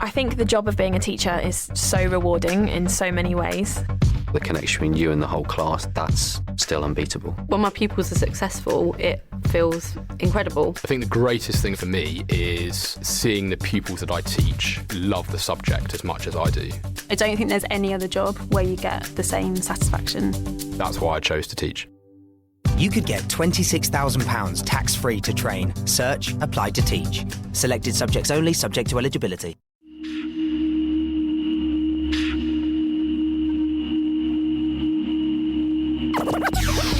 I think the job of being a teacher is so rewarding in so many ways. The connection between you and the whole class, that's still unbeatable. When my pupils are successful, it feels incredible. I think the greatest thing for me is seeing the pupils that I teach love the subject as much as I do. I don't think there's any other job where you get the same satisfaction. That's why I chose to teach. You could get £26,000 tax-free to train. Search Apply to Teach. Selected subjects only, subject to eligibility.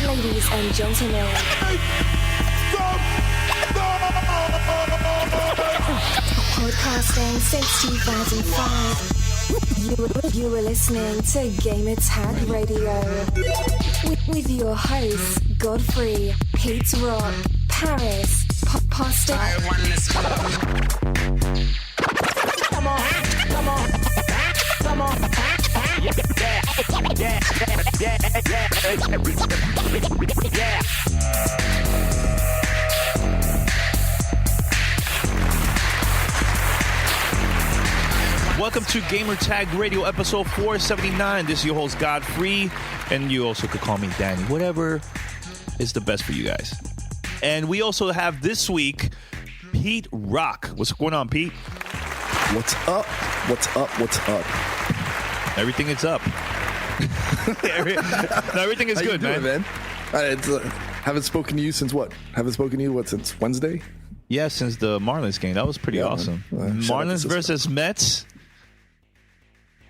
Ladies and gentlemen, podcasting since 2005, you were listening to Gamertag Radio with your hosts Godfrey, Pete Rock, Paris, Pasta. Come on, come on, come on. Yeah. Welcome to Gamertag Radio, episode 479. This is your host, Godfrey, and you also could call me Danny. Whatever is the best for you guys. And we also have this week, Pete Rock. What's going on, Pete? What's up? What's up? What's up? Everything is up. Everything is How good, you doing, man. Haven't spoken to you since what? Since Wednesday? Yeah, since the Marlins game. That was pretty awesome. Marlins versus Mets.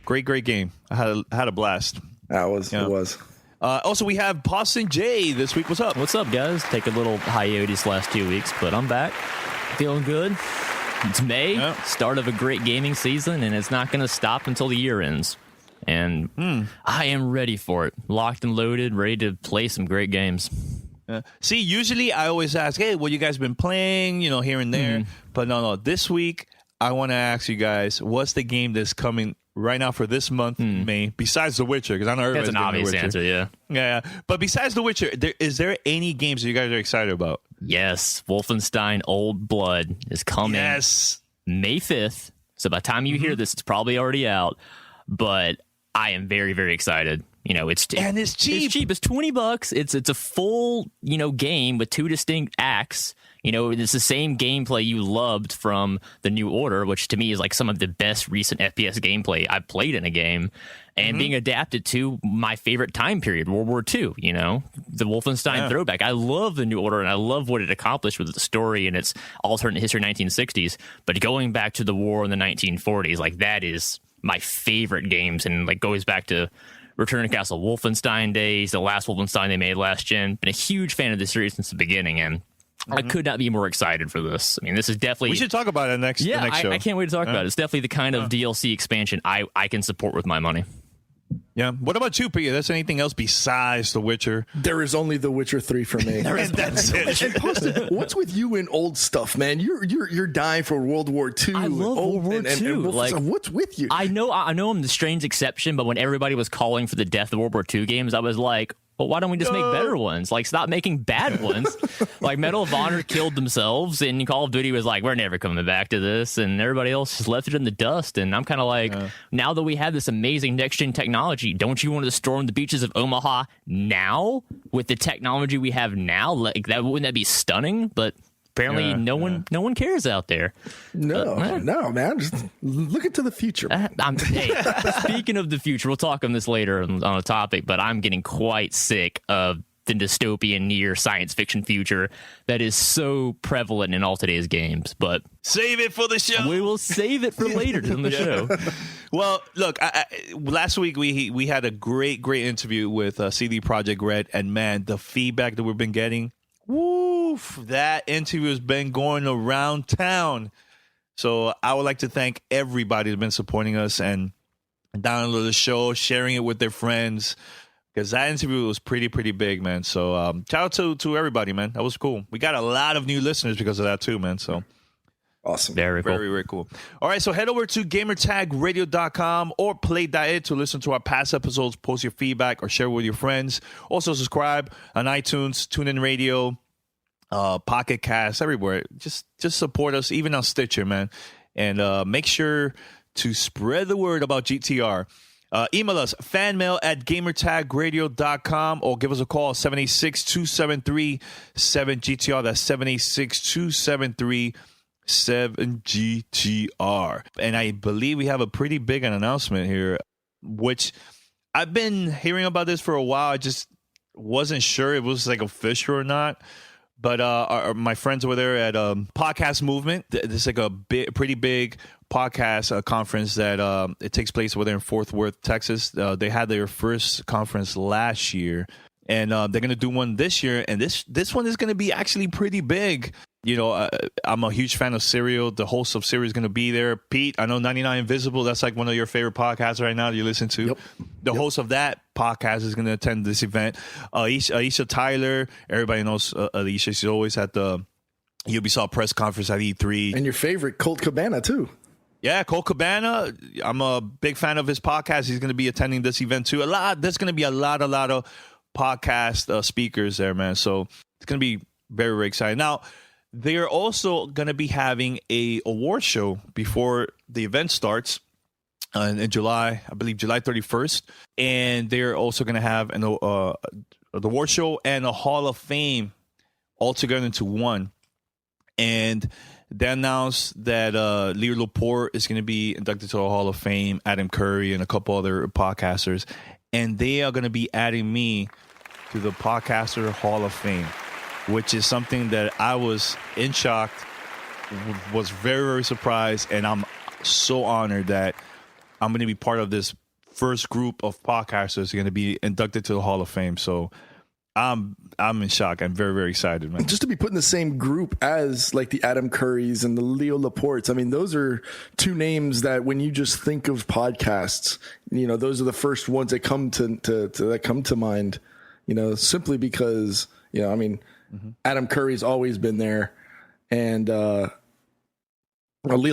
Great game. I had a blast. It was. Also, we have Boston J this week. What's up? What's up, guys? Take a little hiatus last 2 weeks, but I'm back. Feeling good. It's May, start of a great gaming season, and it's not going to stop until the year ends. And I am ready for it. Locked and loaded, ready to play some great games. See, usually I always ask, hey, what you guys been playing, here and there. But no. This week, I want to ask you guys, what's the game that's coming right now for this month, May, besides The Witcher? Because I know everybody's That's an obvious answer, yeah. Yeah. But besides The Witcher, is there any games that you guys are excited about? Yes. Wolfenstein Old Blood is coming. Yes. May 5th. So by the time you hear this, it's probably already out. But I am very, very excited. It's cheap. It's cheap. It's $20. It's a full, game with two distinct acts. It's the same gameplay you loved from the New Order, which to me is like some of the best recent FPS gameplay I've played in a game, and being adapted to my favorite time period, World War II, the Wolfenstein throwback. I love the New Order, and I love what it accomplished with the story and its alternate history 1960s, but going back to the war in the 1940s, that is my favorite games, and goes back to Return to Castle Wolfenstein days, the last Wolfenstein they made last gen. Been a huge fan of the series since the beginning, and I could not be more excited for this. I mean, this is definitely... We should talk about it next show. I can't wait to talk about it. It's definitely the kind of DLC expansion I can support with my money. Yeah. What about you, Peter? That's anything else besides The Witcher? There is only The Witcher 3 for me. That's it. And Poston, what's with you and old stuff, man? You're dying for World War II. I love World War II. What's with you? I know I'm the strange exception, but when everybody was calling for the death of World War II games, I was like, well, why don't we just make better ones? Stop making bad ones. Medal of Honor killed themselves, and Call of Duty was like, we're never coming back to this, and everybody else just left it in the dust. And I'm kind of like, now that we have this amazing next-gen technology, don't you want to storm the beaches of Omaha now with the technology we have now? Wouldn't that be stunning? But apparently no one cares out there. No, man. Just look into the future. Speaking of the future, we'll talk on this later on a topic, but I'm getting quite sick of the dystopian near science fiction future that is so prevalent in all today's games. But save it for the show. We will save it for later in the show. Well, look, last week we had a great interview with CD Projekt Red, and man, the feedback that we've been getting, that interview has been going around town. So I would like to thank everybody who's been supporting us and downloading the show, sharing it with their friends, because that interview was pretty big, man. So shout out to everybody, man. That was cool. We got a lot of new listeners because of that too, man. So awesome. Very cool. Very cool. All right, so head over to gamertagradio.com or play.it to listen to our past episodes, post your feedback, or share with your friends. Also subscribe on iTunes, TuneIn Radio, Pocket Cast, everywhere. Just support us, even on Stitcher, man. And make sure to spread the word about GTR. Email us, fanmail@gamertagradio.com, or give us a call, 786-273-7GTR. That's 786-273-7GTR. And I believe we have a pretty big announcement here, which I've been hearing about this for a while. I just wasn't sure it was like official or not. But my friends over there at Podcast Movement, this is like a pretty big podcast conference that it takes place over there in Fort Worth, Texas. They had their first conference last year, and they're going to do one this year. And this one is going to be actually pretty big. You know, I'm a huge fan of Serial. The host of Serial is going to be there. Pete, I know 99 Invisible. That's like one of your favorite podcasts right now that you listen to. Yep. The host of that podcast is going to attend this event. Aisha Tyler, everybody knows Alicia. She's always at the Ubisoft press conference at E3. And your favorite, Colt Cabana, too. Yeah, Colt Cabana. I'm a big fan of his podcast. He's going to be attending this event, too. There's going to be a lot of podcast speakers there, man. So it's going to be very, very exciting. Now, they're also going to be having a award show before the event starts in July, I believe July 31st. And they're also going to have an award show and a Hall of Fame all together into one. And they announced that Leo Laporte is going to be inducted to the Hall of Fame, Adam Curry, and a couple other podcasters. And they are going to be adding me to the Podcaster Hall of Fame, which is something that I was in shock, was very, very surprised, and I'm so honored that I'm going to be part of this first group of podcasters going to be inducted to the Hall of Fame. So I'm in shock. I'm very, very excited, man. Just to be put in the same group as like the Adam Currys and the Leo Laportes. I mean, those are two names that when you just think of podcasts, you know, those are the first ones that come to mind, you know, simply because, you know, I mean, Adam Curry's always been there, and Leo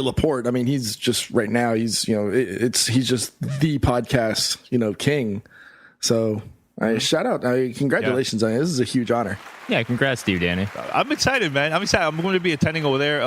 Laporte. I mean, he's just right now. He's, you know, he's just the podcast, you know, king. So, shout out, congratulations on it. This is a huge honor. Yeah, congrats to you, Danny. I'm excited, man. I'm excited. I'm going to be attending over there.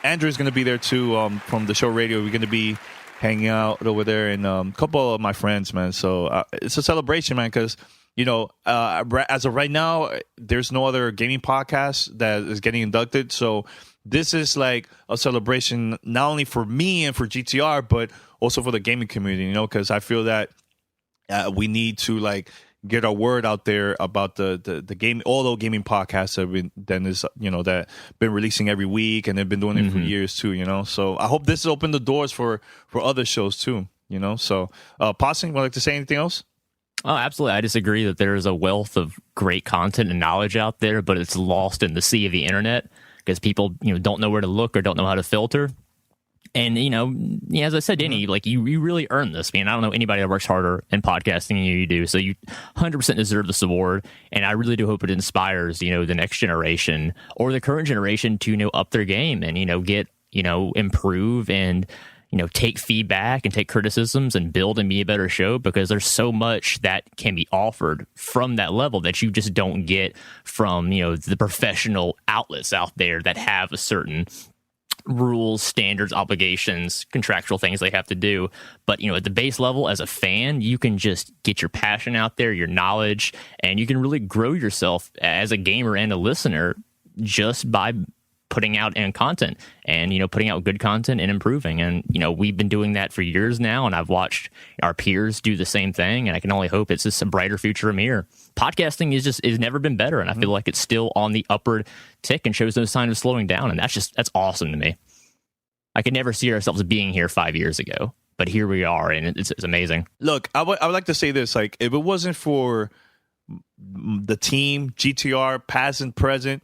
Andrew's going to be there too. From the show radio, we're going to be hanging out over there, and a couple of my friends, man. So it's a celebration, man, because, you know, as of right now, there's no other gaming podcast that is getting inducted. So this is like a celebration, not only for me and for GTR, but also for the gaming community, you know, because I feel that we need to like get our word out there about the game, all the gaming podcasts that that been releasing every week, and they've been doing it for years too, you know. So I hope this has opened the doors for other shows too, you know. So Possum, would you like to say anything else? Oh, absolutely. I disagree that there is a wealth of great content and knowledge out there, but it's lost in the sea of the internet because people, you know, don't know where to look or don't know how to filter. And, you know, as I said, Danny, like you really earned this, man. I don't know anybody that works harder in podcasting than you do. So you 100% deserve this award. And I really do hope it inspires, you know, the next generation or the current generation to, you know, up their game and, you know, get, you know, improve and, you know, take feedback and take criticisms and build and be a better show, because there's so much that can be offered from that level that you just don't get from, you know, the professional outlets out there that have a certain rules, standards, obligations, contractual things they have to do. But, you know, at the base level, as a fan, you can just get your passion out there, your knowledge, and you can really grow yourself as a gamer and a listener just by putting out content and, you know, putting out good content and improving. And, you know, we've been doing that for years now, and I've watched our peers do the same thing, and I can only hope it's just a brighter future from here. Podcasting is never been better, and I feel like it's still on the upward tick and shows no sign of slowing down, and that's awesome to me. I could never see ourselves being here 5 years ago, but here we are, and it's amazing. Look, I would like to say this, like, if it wasn't for the team, GTR, past and present,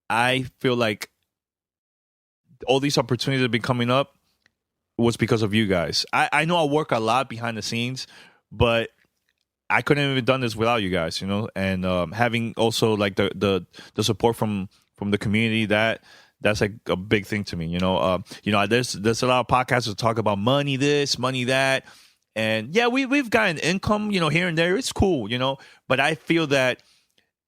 I feel like all these opportunities that have been coming up was because of you guys. I know I work a lot behind the scenes, but I couldn't have even done this without you guys, you know. And having also like the support from the community, that's like a big thing to me, you know. There's a lot of podcasts that talk about money this, money that, and yeah, we've gotten income, you know, here and there. It's cool, you know, but I feel that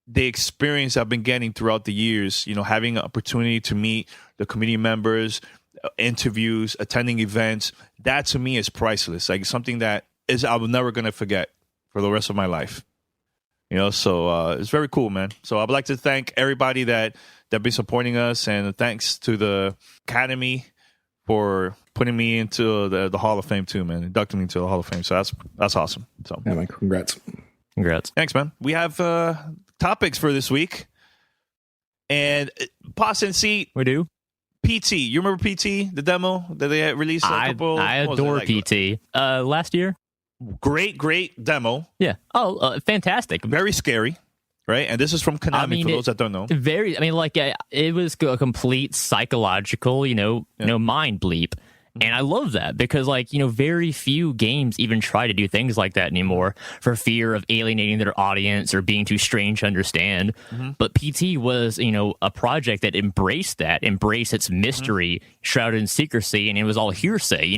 the experience I've been getting throughout the years, you know, having an opportunity to meet the community members, interviews, attending events. That to me is priceless. Like something that I'm never going to forget for the rest of my life. So it's very cool, man. So I'd like to thank everybody that been supporting us, and thanks to the Academy for putting me into the Hall of Fame too, man. Inducting me into the Hall of Fame. So that's awesome. So yeah, man, congrats. Thanks, man. We have topics for this week. And pause and see. We do. PT. You remember PT, the demo that they had released? I adore PT. Last year. Great demo. Yeah. Oh, fantastic. Very scary, right? And this is from Konami, for those that don't know. It was a complete psychological, mind bleep. And I love that because, very few games even try to do things like that anymore for fear of alienating their audience or being too strange to understand. Mm-hmm. But PT was, a project that embraced its mystery, shrouded in secrecy, and it was all hearsay.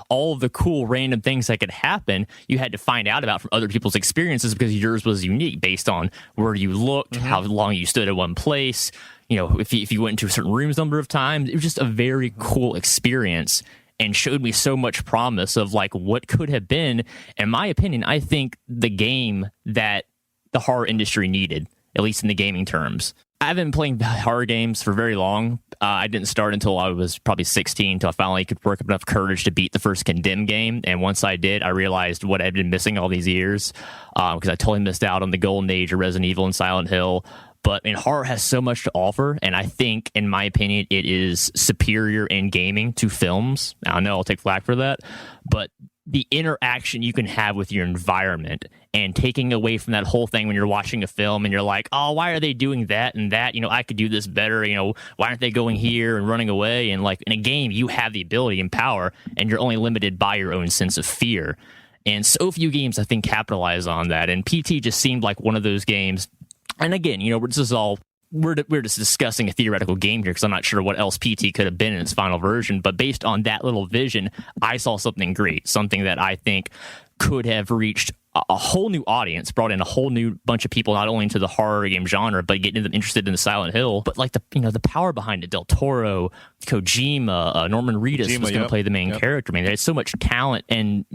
All the cool random things that could happen, you had to find out about from other people's experiences because yours was unique based on where you looked, how long you stood at one place. If you went into certain rooms a number of times, it was just a very cool experience and showed me so much promise of what could have been. In my opinion, I think the game that the horror industry needed, at least in the gaming terms. I've been playing horror games for very long. I didn't start until I was probably 16, until I finally could work up enough courage to beat the first Condemn game. And once I did, I realized what I'd been missing all these years, because I totally missed out on the golden age of Resident Evil and Silent Hill. But horror has so much to offer, and I think, in my opinion, it is superior in gaming to films. I know I'll take flack for that, but the interaction you can have with your environment and taking away from that whole thing when you're watching a film and you're like, oh, why are they doing that and that? I could do this better. Why aren't they going here and running away? And in a game, you have the ability and power, and you're only limited by your own sense of fear. And so few games, I think, capitalize on that. And PT just seemed like one of those games. And again, we're just discussing a theoretical game here because I'm not sure what else PT could have been in its final version. But based on that little vision, I saw something great, something that I think could have reached a whole new audience, brought in a whole new bunch of people, not only into the horror game genre, but getting them interested in the Silent Hill. But the power behind it, Del Toro, Kojima, Norman Reedus was going to play the main character. There's so much talent and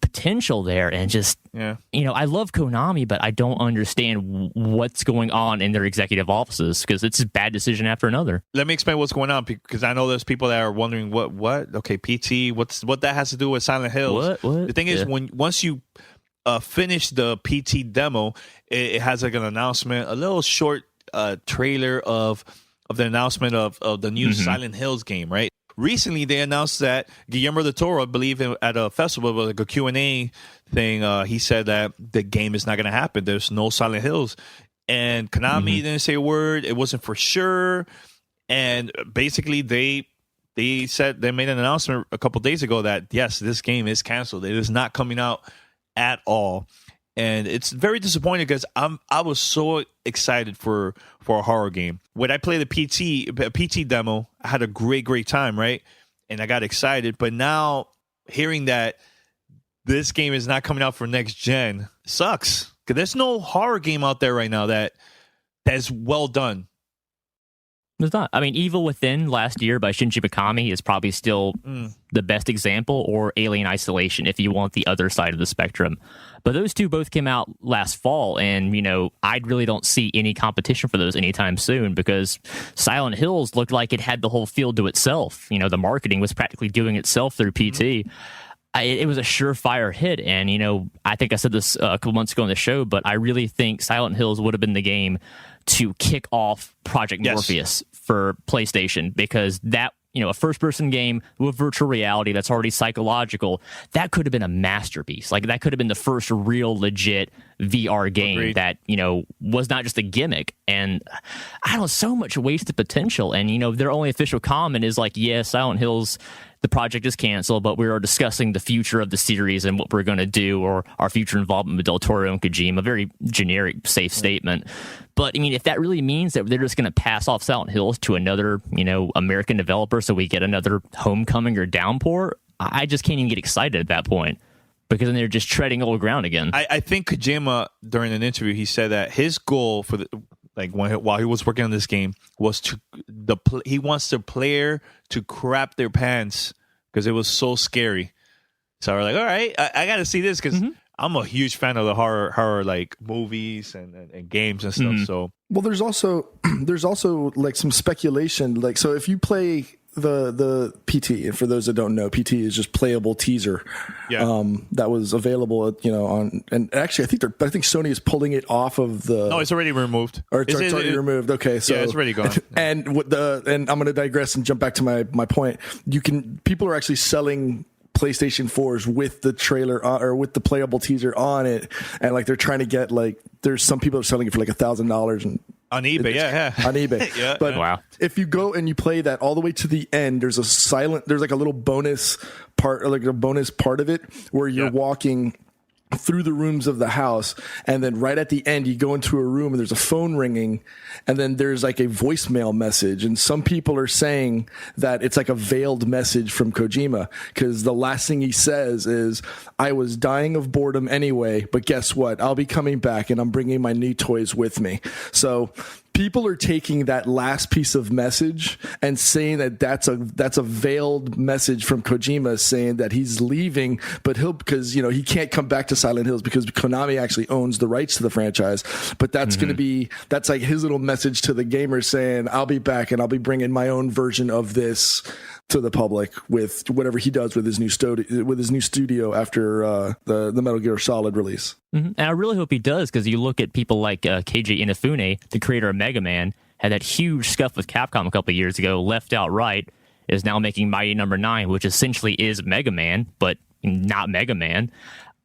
potential there, and just I love Konami, but I don't understand what's going on in their executive offices because it's a bad decision after another. Let me explain what's going on, because I know there's people that are wondering what okay, PT, what that has to do with Silent Hills. What? The thing is, once you finish the PT demo, it has an announcement, a little short trailer of the announcement of the new Silent Hills game, right? Recently, they announced that Guillermo del Toro, I believe at a festival, a Q&A thing, he said that the game is not going to happen. There's no Silent Hills. And Konami didn't say a word. It wasn't for sure. And basically, they said, they made an announcement a couple days ago that, yes, this game is canceled. It is not coming out at all. And it's very disappointing because I was so excited for a horror game. When I played the PT demo, I had a great time, right? And I got excited. But now hearing that this game is not coming out for next gen sucks, because there's no horror game out there right now that's well done. There's not. Evil Within last year by Shinji Mikami is probably still the best example, or Alien Isolation if you want the other side of the spectrum. But those two both came out last fall, and, I really don't see any competition for those anytime soon, because Silent Hills looked like it had the whole field to itself. The marketing was practically doing itself through PT. It was a surefire hit, and, I think I said this a couple months ago on the show, but I really think Silent Hills would have been the game to kick off Project Morpheus for PlayStation, because that, a first-person game with virtual reality that's already psychological, that could have been a masterpiece. That could have been the first real, legit VR game that, was not just a gimmick. And so much wasted potential. And, their only official comment is Silent Hills, the project is canceled, but we are discussing the future of the series and what we're going to do, or our future involvement with Del Toro and Kojima. Very generic, safe statement. But, if that really means that they're just going to pass off Silent Hills to another, American developer so we get another Homecoming or Downpour, I just can't even get excited at that point, because then they're just treading old ground again. I think Kojima, during an interview, he said that his goal like while he was working on this game, was he wants the player to crap their pants because it was so scary. So we're like, all right, I got to see this because I'm a huge fan of the horror like movies and games and stuff. So well, there's also like some speculation. Like, so if you play the PT, and for those that don't know, PT is just playable teaser. That was available, on, and actually I think Sony is pulling it off of the. No, it's already removed. Or it's already removed. Okay, so it's already gone. And I'm going to digress and jump back to my point. People are actually selling PlayStation 4s with the trailer or with the playable teaser on it, and like they're trying to get like there's some people are selling it for like $1,000 and on eBay, on eBay. But if you go and you play that all the way to the end, there's like a little bonus part, or like a bonus part of it where you're walking through the rooms of the house, and then right at the end you go into a room and there's a phone ringing, and then there's like a voicemail message, and some people are saying that it's like a veiled message from Kojima, because the last thing he says is, I was dying of boredom anyway, but guess what, I'll be coming back and I'm bringing my new toys with me. So people are taking that last piece of message and saying that that's a veiled message from Kojima saying that he's leaving, but because he can't come back to Silent Hills because Konami actually owns the rights to the franchise. But that's going to be, that's like his little message to the gamers saying, I'll be back and I'll be bringing my own version of this to the public with whatever he does with his new studio after the Metal Gear Solid release. And I really hope he does, because you look at people like Keiji Inafune, the creator of Mega Man, had that huge scuff with Capcom a couple of years ago, left outright, is now making Mighty Number 9, which essentially is Mega Man, but not Mega Man.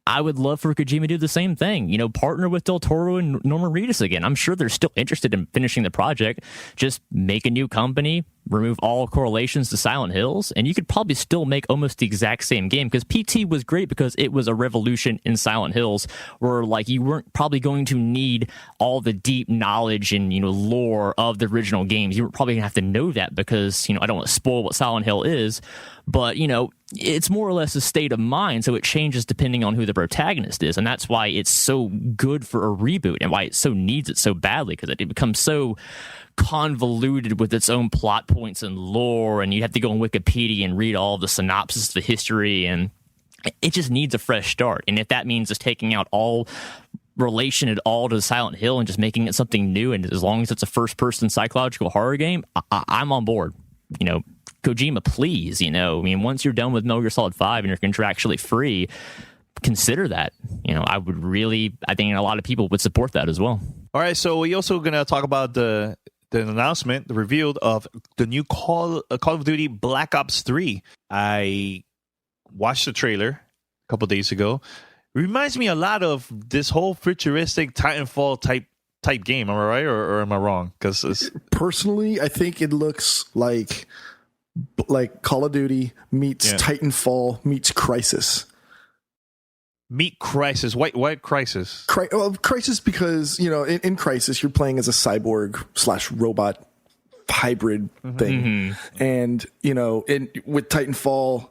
I would love for Kojima to do the same thing, partner with Del Toro and Norman Reedus again. I'm sure they're still interested in finishing the project. Just make a new company, remove all correlations to Silent Hills, and you could probably still make almost the exact same game, because PT was great because it was a revolution in Silent Hills where like you weren't probably going to need all the deep knowledge and lore of the original games. You were probably gonna have to know that because I don't want to spoil what Silent Hill is, but it's more or less a state of mind, so it changes depending on who the protagonist is, and that's why it's so good for a reboot and why it so needs it so badly, because it becomes so convoluted with its own plot points and lore, and you have to go on Wikipedia and read all the synopsis, the history, and it just needs a fresh start. And if that means just taking out all relation at all to Silent Hill and just making it something new, and as long as it's a first-person psychological horror game, I'm on board. Kojima, please, once you're done with Metal Gear Solid 5 and you're contractually free, consider that. I think a lot of people would support that as well. All right, so we're also going to talk about the announcement, the reveal of the new Call of Duty Black Ops 3. I watched the trailer a couple days ago. It reminds me a lot of this whole futuristic Titanfall type game. Am I right or am I wrong? Because personally, I think it looks like Call of Duty meets Titanfall meets Crysis. Meet Crysis. Why Crysis? Crysis because, in Crysis, you're playing as a cyborg / robot hybrid thing. And, with Titanfall,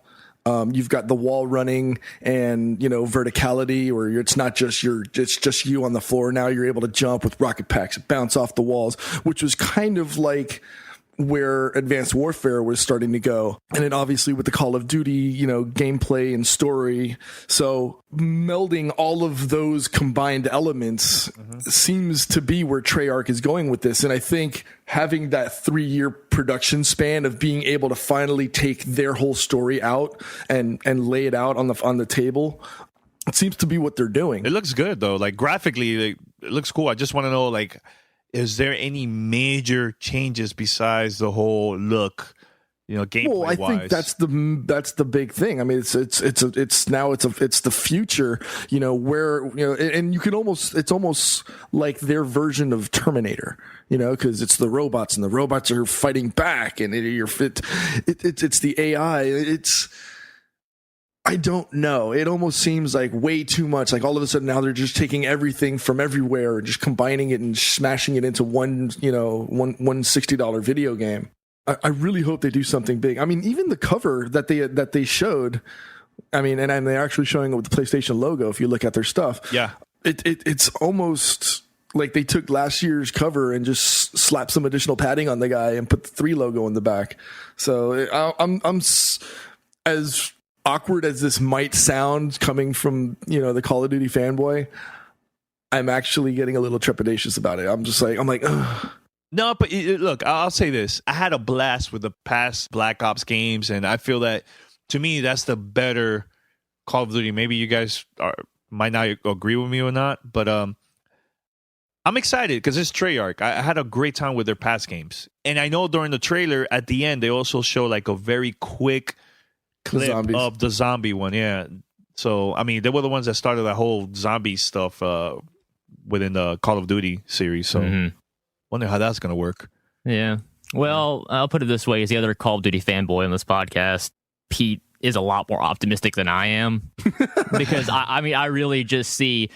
you've got the wall running and, verticality, or it's not just it's just you on the floor. Now you're able to jump with rocket packs, bounce off the walls, which was kind of like where Advanced Warfare was starting to go. And then obviously with the Call of Duty, gameplay and story. So melding all of those combined elements seems to be where Treyarch is going with this. And I think having that 3-year production span of being able to finally take their whole story out and lay it out on the table, it seems to be what they're doing. It looks good though. Like graphically, it looks cool. I just want to know, is there any major changes besides the whole look, gameplay wise? Well, I think that's the big thing. I mean, it's the future, where, and you can it's almost like their version of Terminator, because it's the robots and the robots are fighting back, and it's the AI. I don't know. It almost seems like way too much. Like all of a sudden now they're just taking everything from everywhere and just combining it and smashing it into one $60 video game. I really hope they do something big. I mean, even the cover that they showed, and they're actually showing it with the PlayStation logo. If you look at their stuff, yeah, it's almost like they took last year's cover and just slapped some additional padding on the guy and put the 3 logo in the back. So I'm as awkward as this might sound coming from, the Call of Duty fanboy, I'm actually getting a little trepidatious about it. I'm like, ugh. No, but look, I'll say this. I had a blast with the past Black Ops games, and I feel that, to me, that's the better Call of Duty. Maybe you guys might not agree with me or not, but I'm excited because it's Treyarch. I had a great time with their past games. And I know during the trailer, at the end, they also show like a very quick clip of the zombie one. Yeah. So, I mean, they were the ones that started that whole zombie stuff within the Call of Duty series. So, wonder how that's going to work. Yeah. Well, I'll put it this way. As the other Call of Duty fanboy on this podcast, Pete is a lot more optimistic than I am. Because, I mean, I really just see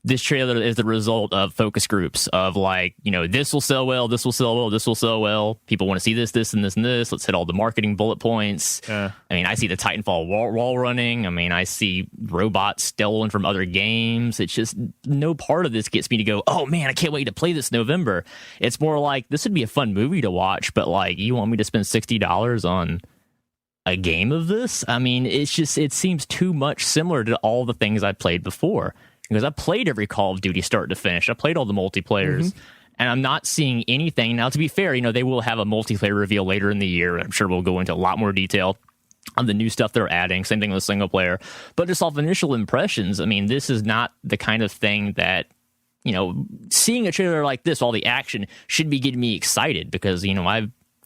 this trailer is the result of focus groups of like, this will sell well, this will sell well, this will sell well. People want to see this, this, and this, and this. Let's hit all the marketing bullet points. I mean, I see the Titanfall wall running. I mean, I see robots stolen from other games. It's just no part of this gets me to go, oh man, I can't wait to play this November. It's more like, this would be a fun movie to watch, but like, you want me to spend $60 on a game of this? I mean, it seems too much similar to all the things I played before. Because I played every Call of Duty start to finish. I played all the multiplayers, and I'm not seeing anything. Now, to be fair, they will have a multiplayer reveal later in the year. I'm sure we'll go into a lot more detail on the new stuff they're adding. Same thing with single player. But just off initial impressions, I mean, this is not the kind of thing that, seeing a trailer like this, all the action should be getting me excited because,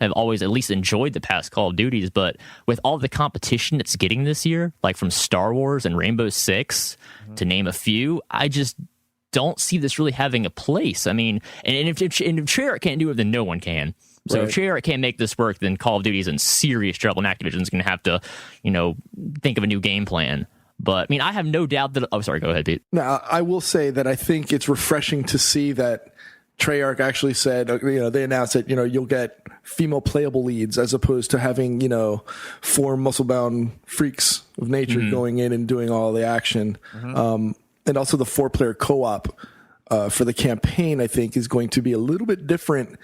I've always at least enjoyed the past Call of Duties, but with all the competition it's getting this year, like from Star Wars and Rainbow Six, to name a few, I just don't see this really having a place. I mean, and if Treyarch can't do it, then no one can. So if Treyarch can't make this work, then Call of Duty is in serious trouble, and Activision's going to have to, think of a new game plan. But, I mean, I have no doubt that... Oh, sorry, go ahead, Pete. Now, I will say that I think it's refreshing to see that Treyarch actually said, they announced that, you'll get female playable leads as opposed to having, 4 muscle-bound freaks of nature going in and doing all the action. And also the 4-player co-op for the campaign, I think, is going to be a little bit different.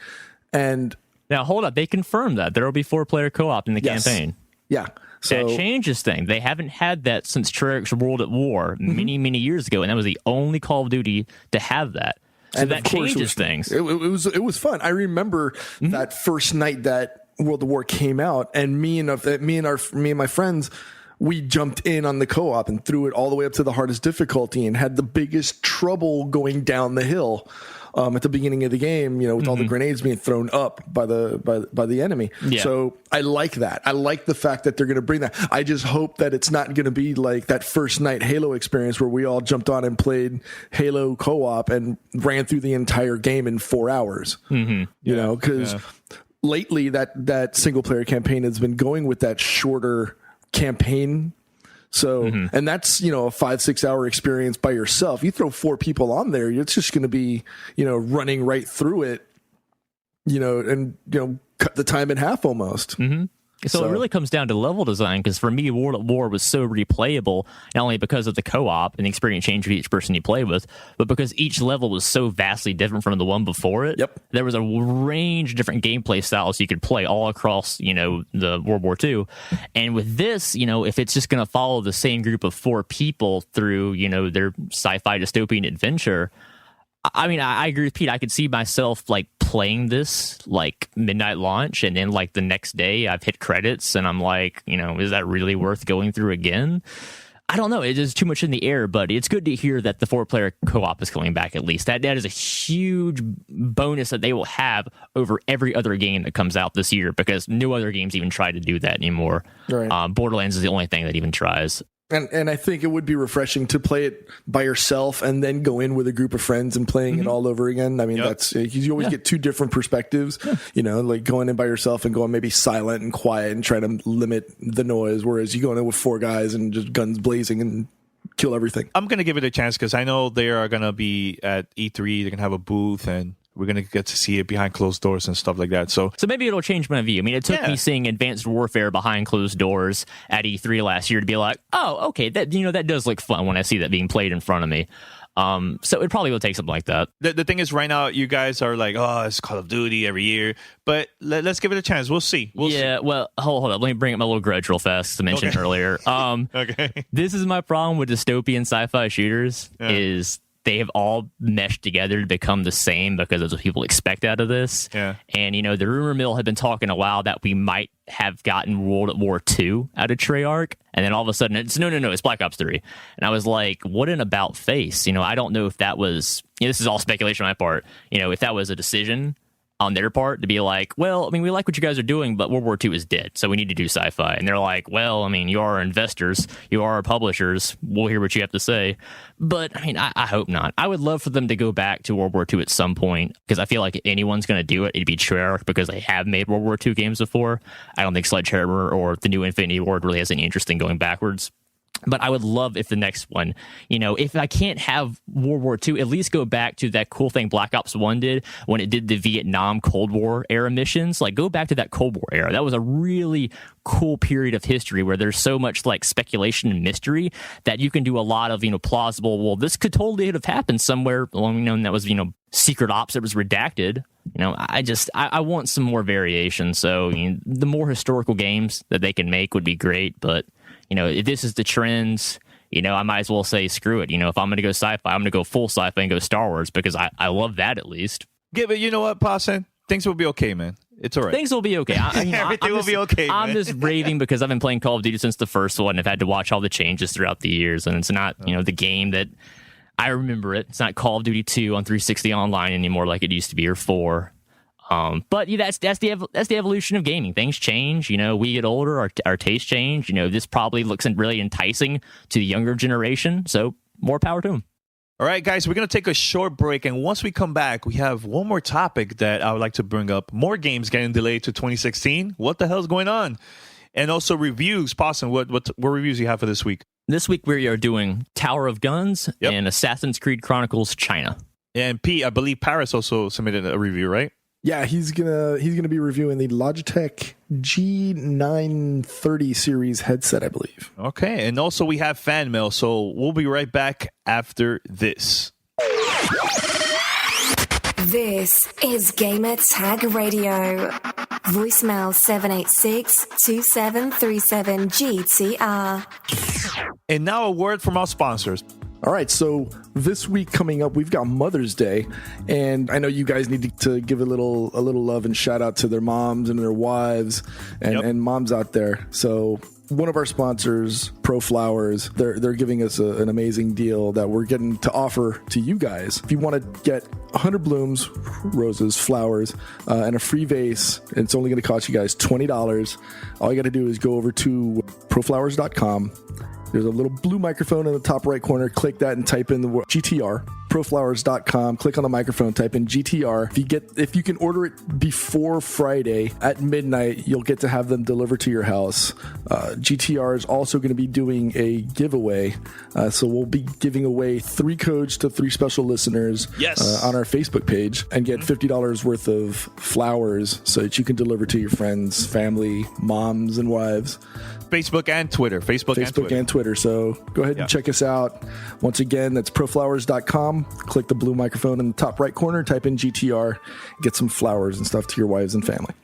And now, hold up. They confirmed that. There will be 4-player co-op in the campaign. Yeah. So that changes things. They haven't had that since Treyarch's World at War many, many years ago, and that was the only Call of Duty to have that. So and that changes things. It was fun. I remember that first night that World of War came out, and me and my friends, we jumped in on the co-op and threw it all the way up to the hardest difficulty, and had the biggest trouble going down the hill at the beginning of the game. With all the grenades being thrown up by the enemy. Yeah. So I like that. I like the fact that they're going to bring that. I just hope that it's not going to be like that first night Halo experience where we all jumped on and played Halo co-op and ran through the entire game in 4 hours. Because lately that single player campaign has been going with that shorter campaign. So, and that's, a 5-6 hour experience by yourself. You throw 4 people on there, it's just going to be, running right through it, and, cut the time in half almost. So it really comes down to level design, because for me, World at War was so replayable, not only because of the co-op and the experience change for each person you play with, but because each level was so vastly different from the one before it. Yep. There was a range of different gameplay styles you could play all across, the World War II. And with this, if it's just going to follow the same group of 4 people through, their sci-fi dystopian adventure, I mean, I agree with Pete. I could see myself like playing this like midnight launch, and then like the next day I've hit credits and I'm like, is that really worth going through again? I don't know. It is too much in the air, but it's good to hear that the 4-player co-op is coming back at least. That is a huge bonus that they will have over every other game that comes out this year, because no other games even try to do that anymore. Right. Borderlands is the only thing that even tries. And I think it would be refreshing to play it by yourself and then go in with a group of friends and playing it all over again. I mean, that's, you always get 2 different perspectives, like going in by yourself and going maybe silent and quiet and try to limit the noise. Whereas you go in with 4 guys and just guns blazing and kill everything. I'm going to give it a chance because I know they are going to be at E3. They're going to have a booth, and we're going to get to see it behind closed doors and stuff like that. So maybe it'll change my view. I mean, it took me seeing Advanced Warfare behind closed doors at E3 last year to be like, oh, okay, that that does look fun when I see that being played in front of me. So it probably will take something like that. The thing is, right now, you guys are like, oh, it's Call of Duty every year. But let's give it a chance. We'll see. Well, hold up. Let me bring up my little grudge real fast to mention earlier. Okay. This is my problem with dystopian sci-fi shooters is they have all meshed together to become the same because that's what people expect out of this. Yeah. And, the rumor mill had been talking a while that we might have gotten World War II out of Treyarch. And then all of a sudden, it's it's Black Ops 3. And I was like, what an about face. I don't know if that was, this is all speculation on my part, if that was a decision on their part to be like, well, we like what you guys are doing, but World War II is dead, so we need to do sci-fi. And they're like, well, you are our investors, you are our publishers, we'll hear what you have to say. But, I hope not. I would love for them to go back to World War II at some point, because I feel like if anyone's going to do it, it'd be Treyarch, because they have made World War II games before. I don't think Sledgehammer or the new Infinity Ward really has any interest in going backwards. But I would love if the next one, if I can't have World War II, at least go back to that cool thing Black Ops 1 did when it did the Vietnam Cold War era missions. Like, go back to that Cold War era. That was a really cool period of history where there's so much like speculation and mystery that you can do a lot of, plausible, well, this could totally have happened somewhere along, and that was, secret ops that was redacted. I want some more variation. So the more historical games that they can make would be great. But if this is the trends, I might as well say screw it. If I'm going to go sci-fi, I'm going to go full sci-fi and go Star Wars, because I love that at least. Give it. You know what, Pasen? Things will be okay, man. It's all right. Things will be okay. Everything will be okay, man. I'm just raving because I've been playing Call of Duty since the first one. I've had to watch all the changes throughout the years, and it's not, the game that I remember it. It's not Call of Duty 2 on 360 online anymore like it used to be, or 4. But that's the evolution of gaming. Things change. We get older, our tastes change. This probably looks really enticing to the younger generation. So more power to them. All right, guys, we're going to take a short break. And once we come back, we have one more topic that I would like to bring up. More games getting delayed to 2016. What the hell's going on? And also reviews. Pasen, what reviews do you have for this week? This week we are doing Tower of Guns and Assassin's Creed Chronicles China. And Pete, I believe Paris also submitted a review, right? Yeah, he's gonna be reviewing the Logitech G930 series headset, I believe. Okay, and also we have fan mail, so we'll be right back after this. This is Gamertag Radio. Voicemail 786-2737-GTR. And now a word from our sponsors. All right, so this week coming up, we've got Mother's Day, and I know you guys need to give a little love and shout out to their moms and their wives and moms out there. So one of our sponsors, Pro Flowers, they're giving us an amazing deal that we're getting to offer to you guys. If you want to get 100 blooms, roses, flowers, and a free vase, it's only going to cost you guys $20. All you got to do is go over to proflowers.com. There's a little blue microphone in the top right corner. Click that and type in the word GTR. Proflowers.com. Click on the microphone. Type in GTR. If you can order it before Friday at midnight, you'll get to have them delivered to your house. GTR is also going to be doing a giveaway. So we'll be giving away 3 codes to 3 special listeners on our Facebook page and get $50 worth of flowers so that you can deliver to your friends, family, moms, and wives. Facebook and Twitter. Facebook and Twitter. So go ahead and check us out. Once again, that's proflowers.com. Click the blue microphone in the top right corner, type in GTR, get some flowers and stuff to your wives and family.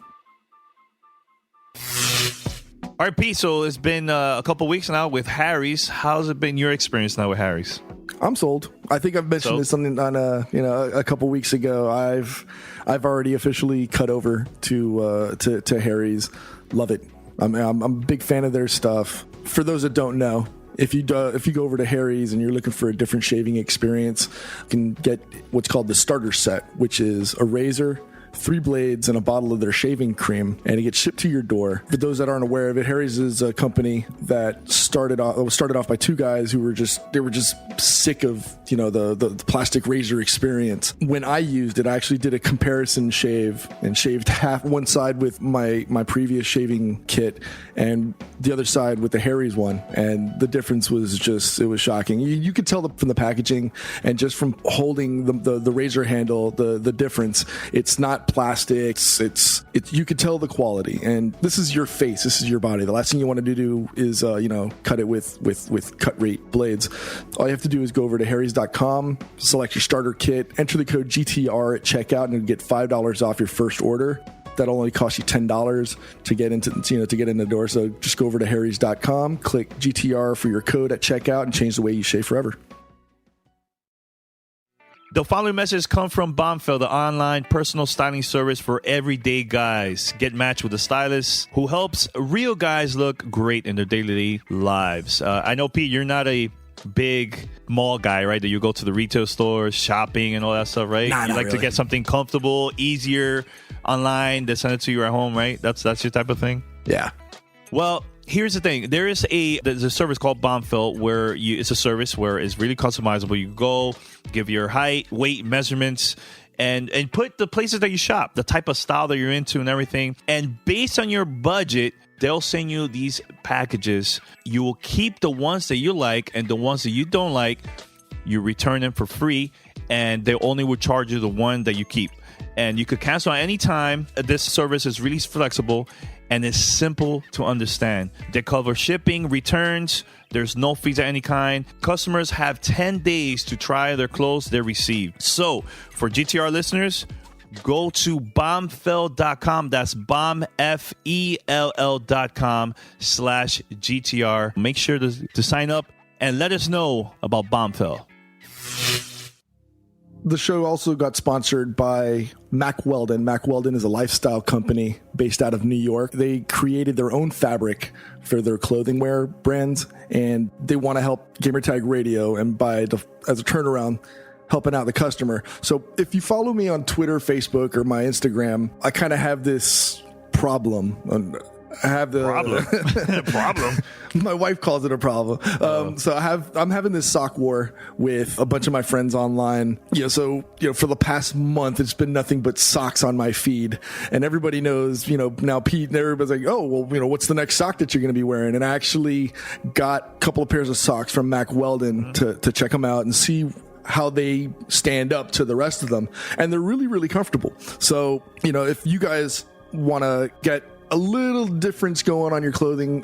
All right, Pete, so it's been a couple weeks now with Harry's. How's it been your experience now with Harry's? I'm sold. I think I've mentioned this something on a couple weeks ago. I've already officially cut over to Harry's. Love it. I'm a big fan of their stuff. For those that don't know, if you go over to Harry's and you're looking for a different shaving experience, you can get what's called the starter set, which is a razor, 3 blades, and a bottle of their shaving cream, and it gets shipped to your door. For those that aren't aware of it, Harry's is a company that started off by 2 guys who were just sick of the plastic razor experience. When I used it, I actually did a comparison shave and shaved one side with my previous shaving kit and the other side with the Harry's one, and the difference was it was shocking. You could tell from the packaging and just from holding the razor handle the difference. It's not plastic. It's you could tell the quality, and this is your face, this is your body. The last thing you want to do is cut it with cut rate blades. All you have to do is go over to harrys.com GamerTag.com, select your starter kit, enter the code GTR at checkout, and you'll get $5 off your first order. That'll only cost you $10 to get in the door. So just go over to Harry's.com, click GTR for your code at checkout, and change the way you shave forever. The following message comes from Bombfell, the online personal styling service for everyday guys. Get matched with a stylist who helps real guys look great in their daily lives. I know, Pete, you're not a big mall guy, right? That you go to the retail stores, shopping and all that stuff, right? Nah, you like really. to get something comfortable, easier online. They send it to you at home, right? That's your type of thing. Yeah. Well, here's the thing. There's a service called Bombfell where it's a service where it's really customizable. You go, give your height, weight, measurements, and put the places that you shop, the type of style that you're into and everything. And based on your budget, they'll send you these packages. You will keep the ones that you like, and the ones that you don't like, you return them for free, and they only will charge you the one that you keep. And you could cancel at any time. This service is really flexible and it's simple to understand. They cover shipping, returns. There's no fees of any kind. Customers have 10 days to try their clothes they received. So for GTR listeners, go to bombfell.com. That's bombfell.com/GTR. Make sure to sign up and let us know about Bombfell. The show also got sponsored by Mack Weldon. Mack Weldon is a lifestyle company based out of New York. They created their own fabric for their clothing wear brands, and they want to help Gamertag Radio, and as a turnaround, helping out the customer. So if you follow me on Twitter, Facebook, or my Instagram, I kind of have this problem. I have the problem. My wife calls it a problem. So I'm having this sock war with a bunch of my friends online. So for the past month, it's been nothing but socks on my feed, and everybody knows. Now Pete and everybody's like, oh well, what's the next sock that you're going to be wearing? And I actually got a couple of pairs of socks from Mack Weldon to check them out and see how they stand up to the rest of them, and they're really, really comfortable. So if you guys want to get a little difference going on your clothing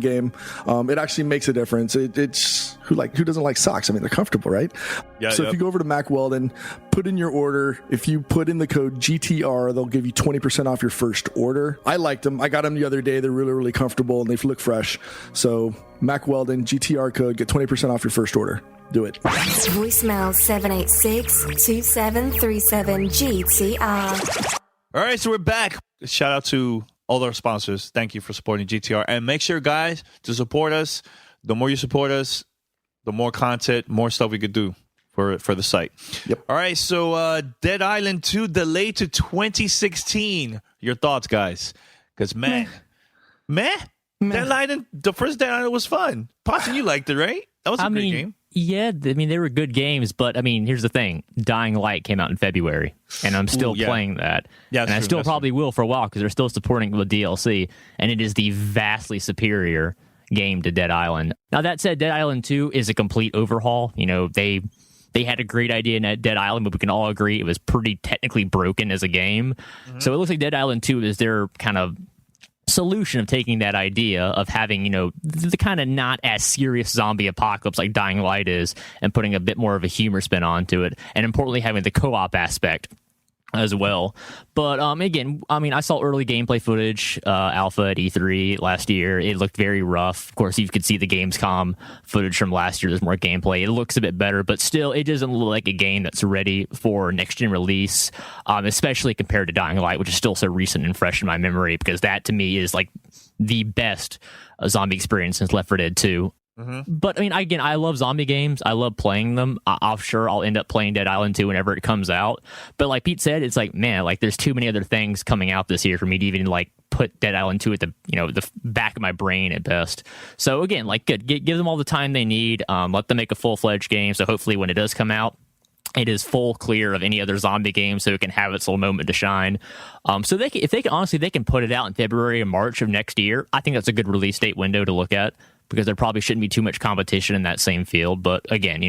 game, it actually makes a difference. It's who doesn't like socks? I mean, they're comfortable, right? Yeah. So if you go over to Mack Weldon, put in your order. If you put in the code GTR, they'll give you 20% off your first order. I liked them. I got them the other day. They're really, really comfortable and they look fresh. So Mack Weldon, GTR code, get 20% off your first order. Do it. Voicemail 786-2737-GTR. All right, so we're back. Shout out to all our sponsors. Thank you for supporting GTR. And make sure, guys, to support us. The more you support us, the more content, more stuff we could do for the site. Yep. All right, so Dead Island 2 delayed to 2016. Your thoughts, guys? Because, Meh. Dead Island, the first Dead Island was fun. Posse, you liked it, right? That was a great game. Yeah, they were good games, but here's the thing. Dying Light came out in February, and I'm still playing that. Yeah, and I still probably will for a while because they're still supporting the DLC, and it is the vastly superior game to Dead Island. Now, that said, Dead Island 2 is a complete overhaul. They had a great idea in Dead Island, but we can all agree it was pretty technically broken as a game. Mm-hmm. So it looks like Dead Island 2 is their kind of solution of taking that idea of having, the kind of not as serious zombie apocalypse like Dying Light is, and putting a bit more of a humor spin onto it, and importantly having the co-op aspect as well. But again, I saw early gameplay footage, alpha at E3 last year. It looked very rough. Of course, you could see the Gamescom footage from last year. There's more gameplay. It looks a bit better, but still, it doesn't look like a game that's ready for next-gen release, especially compared to Dying Light, which is still so recent and fresh in my memory, because that, to me, is like the best zombie experience since Left 4 Dead 2. Mm-hmm. But again, I love zombie games. I love playing them. I'm sure I'll end up playing Dead Island 2 whenever it comes out. But like Pete said, it's like, man, there's too many other things coming out this year for me to even put Dead Island 2 at the the back of my brain at best. So again, good. Give them all the time they need. Let them make a full-fledged game. So hopefully when it does come out, it is full clear of any other zombie game, so it can have its little moment to shine. So if they can put it out in February or March of next year, I think that's a good release date window to look at. because there probably shouldn't be too much competition in that same field. But again,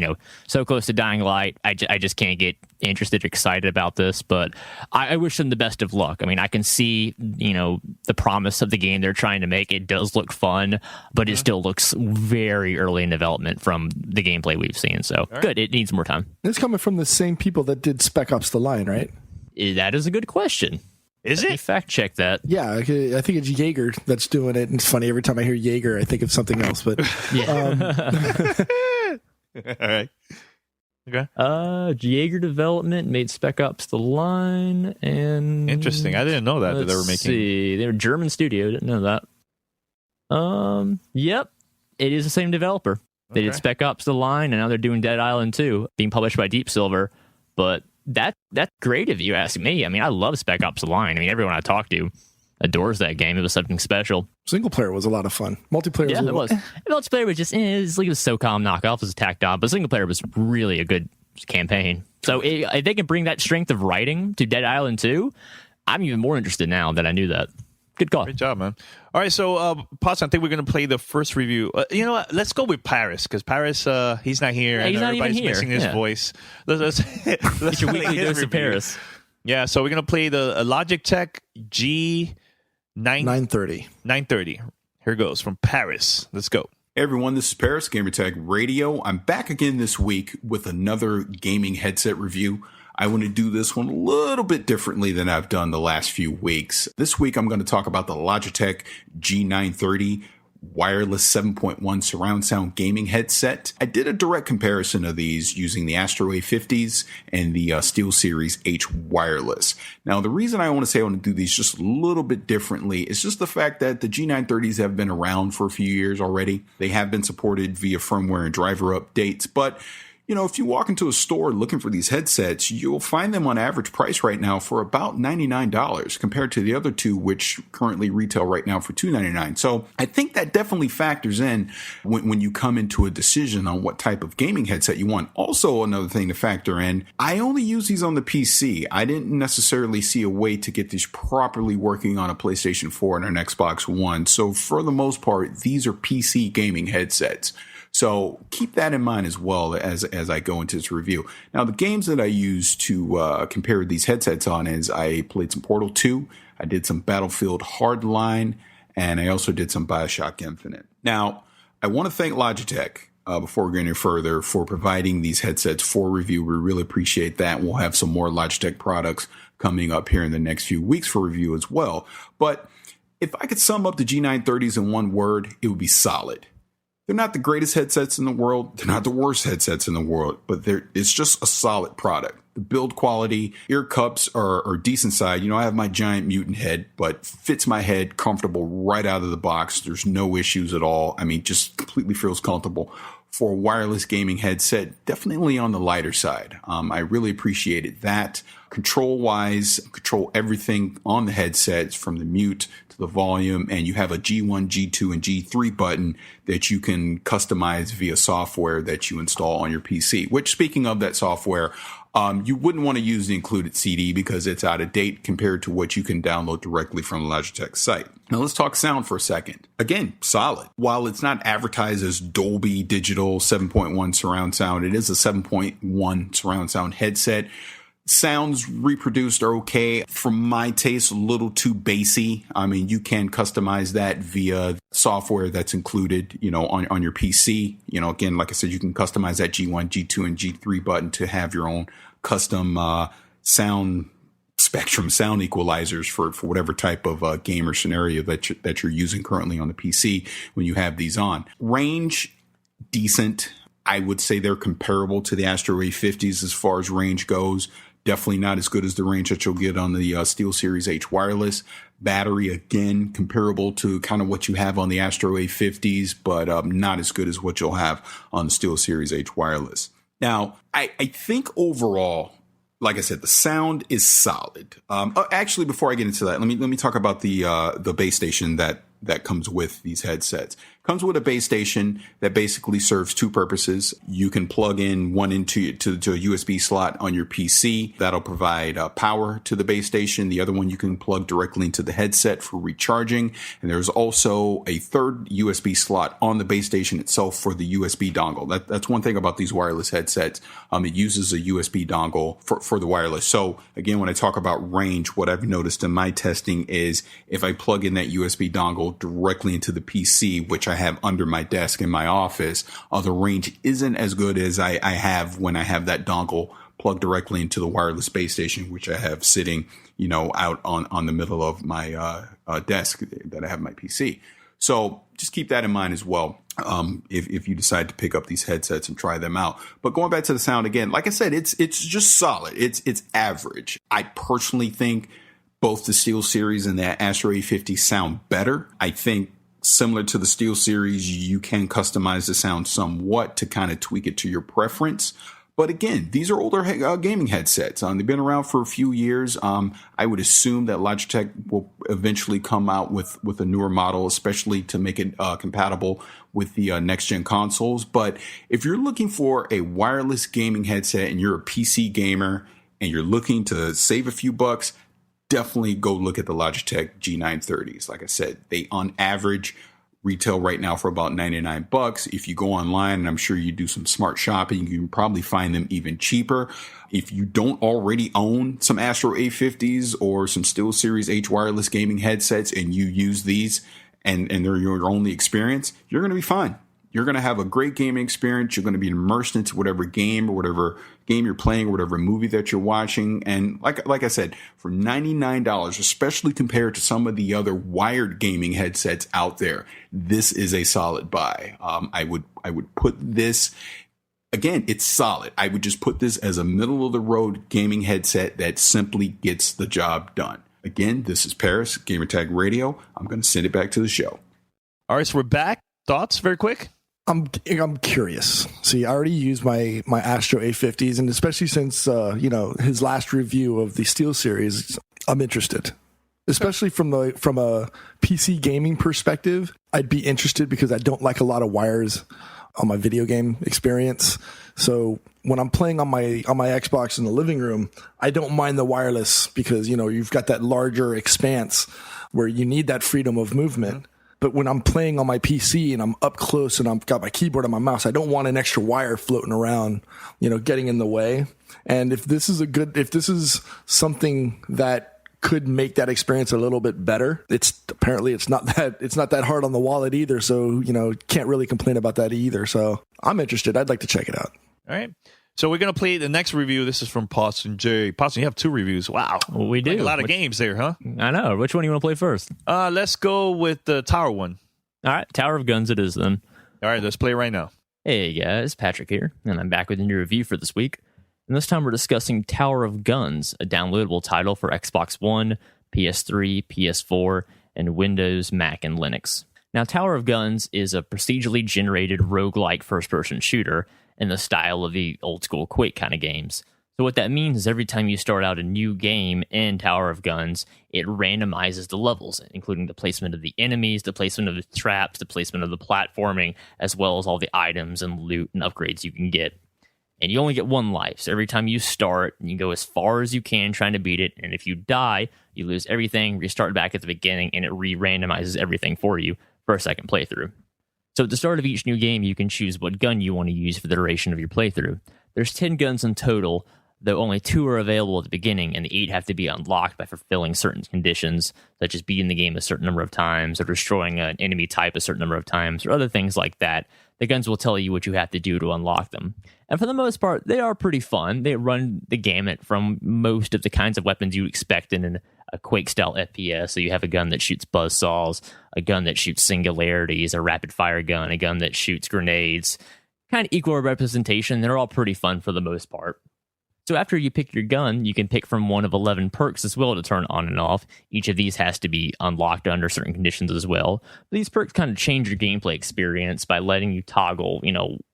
so close to Dying Light, I just can't get interested or excited about this. But I wish them the best of luck. I mean, I can see, the promise of the game they're trying to make. It does look fun, but it still looks very early in development from the gameplay we've seen. So good, it needs more time. It's coming from the same people that did Spec Ops: The Line, right? That is a good question. Is Let me it? fact check that. Yeah, I think it's Jaeger that's doing it. And it's funny, every time I hear Jaeger, I think of something else. But All right. Okay. Jaeger Development made Spec Ops: The Line, and Interesting. I didn't know that they were making. See, they're a German studio. Didn't know that. Yep, it is the same developer. They did Spec Ops: The Line, and now they're doing Dead Island 2, being published by Deep Silver. But that's great if you ask me. I mean, I love Spec Ops: The Line. I mean, everyone I talk to adores that game. It was something special. single player was a lot of fun. Multiplayer it was. Multiplayer was just, it's like a SOCOM knockoff. It was tacked on, but single player was really a good campaign. So if they can bring that strength of writing to Dead Island 2, I'm even more interested now that I knew that. Good call. Great job, man. All right, so Potts, I think we're going to play the first review. You know what? Let's go with Paris, because Paris, he's not here. Yeah, and he's not everybody's even here. missing his voice. Let's Get your weekly dose of Paris. Yeah, so we're going to play the Logitech G930. 930. Here goes from Paris. Let's go. Hey everyone, this is Paris, Gamertag Radio. I'm back again this week with another gaming headset review. I want to do this one a little bit differently than I've done the last few weeks. This week, I'm going to talk about the Logitech G930 wireless 7.1 surround sound gaming headset. I did a direct comparison of these using the Astro A50s and the SteelSeries H wireless. Now, the reason I want to say I want to do these just a little bit differently is just the fact that the G930s have been around for a few years already. They have been supported via firmware and driver updates, but you know, if you walk into a store looking for these headsets, you'll find them on average price right now for about $99 compared to the other two, which currently retail right now for $299. So I think that definitely factors in when you come into a decision on what type of gaming headset you want. Also, another thing to factor in, I only use these on the PC. I didn't necessarily see a way to get these properly working on a PlayStation 4 and an Xbox One. So for the most part, these are PC gaming headsets. So keep that in mind as well as I go into this review. Now, the games that I use to compare these headsets on is I played some Portal 2, I did some Battlefield Hardline, and I also did some BioShock Infinite. Now, I want to thank Logitech before we go any further for providing these headsets for review. We really appreciate that. We'll have some more Logitech products coming up here in the next few weeks for review as well. But if I could sum up the G930s in one word, it would be solid. They're not the greatest headsets in the world. They're not the worst headsets in the world, but it's just a solid product. The build quality, ear cups are decent size. You know, I have my giant mutant head, but fits my head comfortable right out of the box. There's no issues at all. I mean, just completely feels comfortable. For a wireless gaming headset, definitely on the lighter side. I really appreciated that. Control-wise, control everything on the headsets from the mute to the volume, and you have a G1, G2, and G3 button that you can customize via software that you install on your PC. Which, speaking of that software, you wouldn't want to use the included CD because it's out of date compared to what you can download directly from the Logitech site. Now let's talk sound for a second. Again, solid. While it's not advertised as Dolby Digital 7.1 surround sound, it is a 7.1 surround sound headset. Sounds reproduced are okay. For my taste, a little too bassy. I mean, you can customize that via software that's included, you know, on your PC. You know, again, like I said, you can customize that G1, G2, and G3 button to have your own custom sound spectrum, sound equalizers for whatever type of gamer scenario that you're using currently on the PC when you have these on. Range, decent. I would say they're comparable to the Astro A50s as far as range goes. Definitely not as good as the range that you'll get on the SteelSeries H wireless. Battery, again, comparable to kind of what you have on the Astro A50s, but not as good as what you'll have on the SteelSeries H wireless. Now, I think overall, like I said, the sound is solid. Actually, before I get into that, let me talk about the base station that comes with these headsets. Comes with a base station that basically serves two purposes. You can plug in one to a USB slot on your PC. That'll provide power to the base station. The other one you can plug directly into the headset for recharging. And there's also a third USB slot on the base station itself for the USB dongle. That's one thing about these wireless headsets. It uses a USB dongle for the wireless. So again, when I talk about range, what I've noticed in my testing is if I plug in that USB dongle directly into the PC, which I have under my desk in my office, the range isn't as good as I have when I have that dongle plugged directly into the wireless base station, which I have sitting, out on the middle of my desk that I have my PC. So just keep that in mind as well. If you decide to pick up these headsets and try them out. But going back to the sound again, like I said, it's just solid. It's average. I personally think both the SteelSeries and the Astro A50 sound better. I think similar to the SteelSeries, you can customize the sound somewhat to kind of tweak it to your preference. But again, these are older gaming headsets. They've been around for a few years. I would assume that Logitech will eventually come out with a newer model, especially to make it compatible with the next-gen consoles. But if you're looking for a wireless gaming headset and you're a PC gamer and you're looking to save a few bucks, definitely go look at the Logitech G930s. Like I said, they on average retail right now for about $99. If you go online, and I'm sure you do some smart shopping, you can probably find them even cheaper. If you don't already own some Astro A50s or some SteelSeries H wireless gaming headsets and you use these and they're your only experience, you're going to be fine. You're going to have a great gaming experience. You're going to be immersed into whatever game or whatever game you're playing, or whatever movie that you're watching. And like I said, for $99, especially compared to some of the other wired gaming headsets out there, this is a solid buy. I would put this, again, it's solid. I would just put this as a middle of the road gaming headset that simply gets the job done. Again, this is Paris, Gamertag Radio. I'm going to send it back to the show. All right, so we're back. Thoughts, very quick? I'm curious. See, I already used my Astro A50s, and especially since his last review of the SteelSeries, I'm interested. Especially from a PC gaming perspective, I'd be interested because I don't like a lot of wires on my video game experience. So when I'm playing on my Xbox in the living room, I don't mind the wireless because you've got that larger expanse where you need that freedom of movement. But when I'm playing on my PC and I'm up close and I've got my keyboard and my mouse, I don't want an extra wire floating around, getting in the way. And if this is something that could make that experience a little bit better, it's not that hard on the wallet either. So, can't really complain about that either. So I'm interested. I'd like to check it out. All right. So we're going to play the next review. This is from Poston J. Poston, you have 2 reviews. Wow. Well, we do. Like a lot of games there, huh? I know. Which one do you want to play first? Let's go with the Tower one. All right. Tower of Guns it is then. All right. Let's play right now. Hey guys, Patrick here, and I'm back with a new review for this week. And this time we're discussing Tower of Guns, a downloadable title for Xbox One, PS3, PS4, and Windows, Mac, and Linux. Now, Tower of Guns is a procedurally generated roguelike first-person shooter in the style of the old-school Quake kind of games. So what that means is every time you start out a new game in Tower of Guns, it randomizes the levels, including the placement of the enemies, the placement of the traps, the placement of the platforming, as well as all the items and loot and upgrades you can get. And you only get one life, so every time you start, you go as far as you can trying to beat it, and if you die, you lose everything, restart back at the beginning, and it re-randomizes everything for you for a second playthrough. So at the start of each new game, you can choose what gun you want to use for the duration of your playthrough. There's 10 guns in total, though only 2 are available at the beginning, and the 8 have to be unlocked by fulfilling certain conditions, such as beating the game a certain number of times, or destroying an enemy type a certain number of times, or other things like that. The guns will tell you what you have to do to unlock them. And for the most part, they are pretty fun. They run the gamut from most of the kinds of weapons you expect in a Quake-style FPS. So you have a gun that shoots buzzsaws, a gun that shoots singularities, a rapid-fire gun, a gun that shoots grenades. Kind of equal representation. They're all pretty fun for the most part. So after you pick your gun, you can pick from one of 11 perks as well to turn on and off. Each of these has to be unlocked under certain conditions as well. These perks kind of change your gameplay experience by letting you toggle,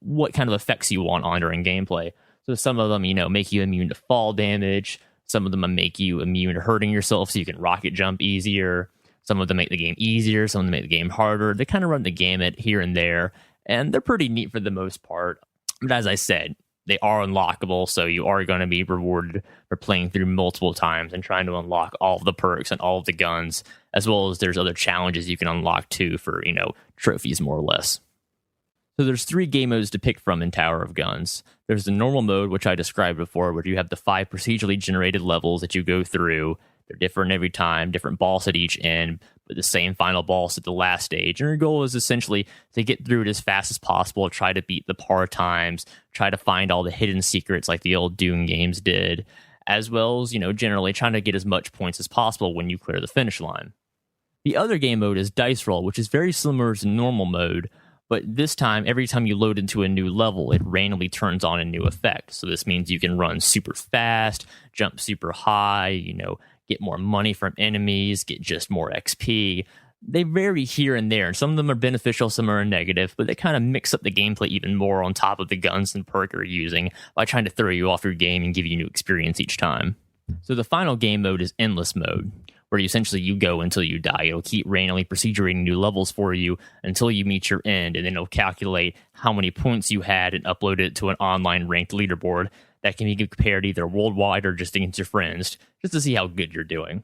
what kind of effects you want on during gameplay. So some of them, make you immune to fall damage. Some of them make you immune to hurting yourself so you can rocket jump easier. Some of them make the game easier, some of them make the game harder. They kind of run the gamut here and there, and they're pretty neat for the most part. But as I said, they are unlockable, so you are going to be rewarded for playing through multiple times and trying to unlock all of the perks and all of the guns, as well as there's other challenges you can unlock too for, trophies more or less. So there's 3 game modes to pick from in Tower of Guns. There's the normal mode, which I described before, where you have the 5 procedurally generated levels that you go through. They're different every time, different boss at each end, but the same final boss at the last stage. And your goal is essentially to get through it as fast as possible, try to beat the par times, try to find all the hidden secrets like the old Doom games did, as well as, generally trying to get as much points as possible when you clear the finish line. The other game mode is Dice Roll, which is very similar to normal mode, but this time, every time you load into a new level, it randomly turns on a new effect. So this means you can run super fast, jump super high, get more money from enemies, get just more XP. They vary here and there, and some of them are beneficial, some are negative, but they kind of mix up the gameplay even more on top of the guns and perk you're using by trying to throw you off your game and give you new experience each time. So the final game mode is Endless Mode, where essentially you go until you die. It'll keep randomly procedurating new levels for you until you meet your end, and then it'll calculate how many points you had and upload it to an online ranked leaderboard that can be compared either worldwide or just against your friends, just to see how good you're doing.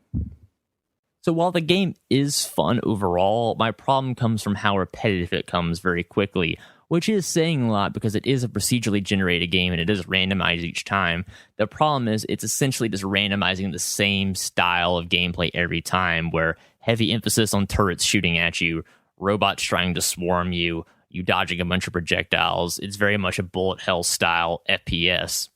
So while the game is fun overall, my problem comes from how repetitive it comes very quickly, which is saying a lot because it is a procedurally generated game and it is randomized each time. The problem is it's essentially just randomizing the same style of gameplay every time, where heavy emphasis on turrets shooting at you, robots trying to swarm you, you dodging a bunch of projectiles. It's very much a bullet hell style FPS.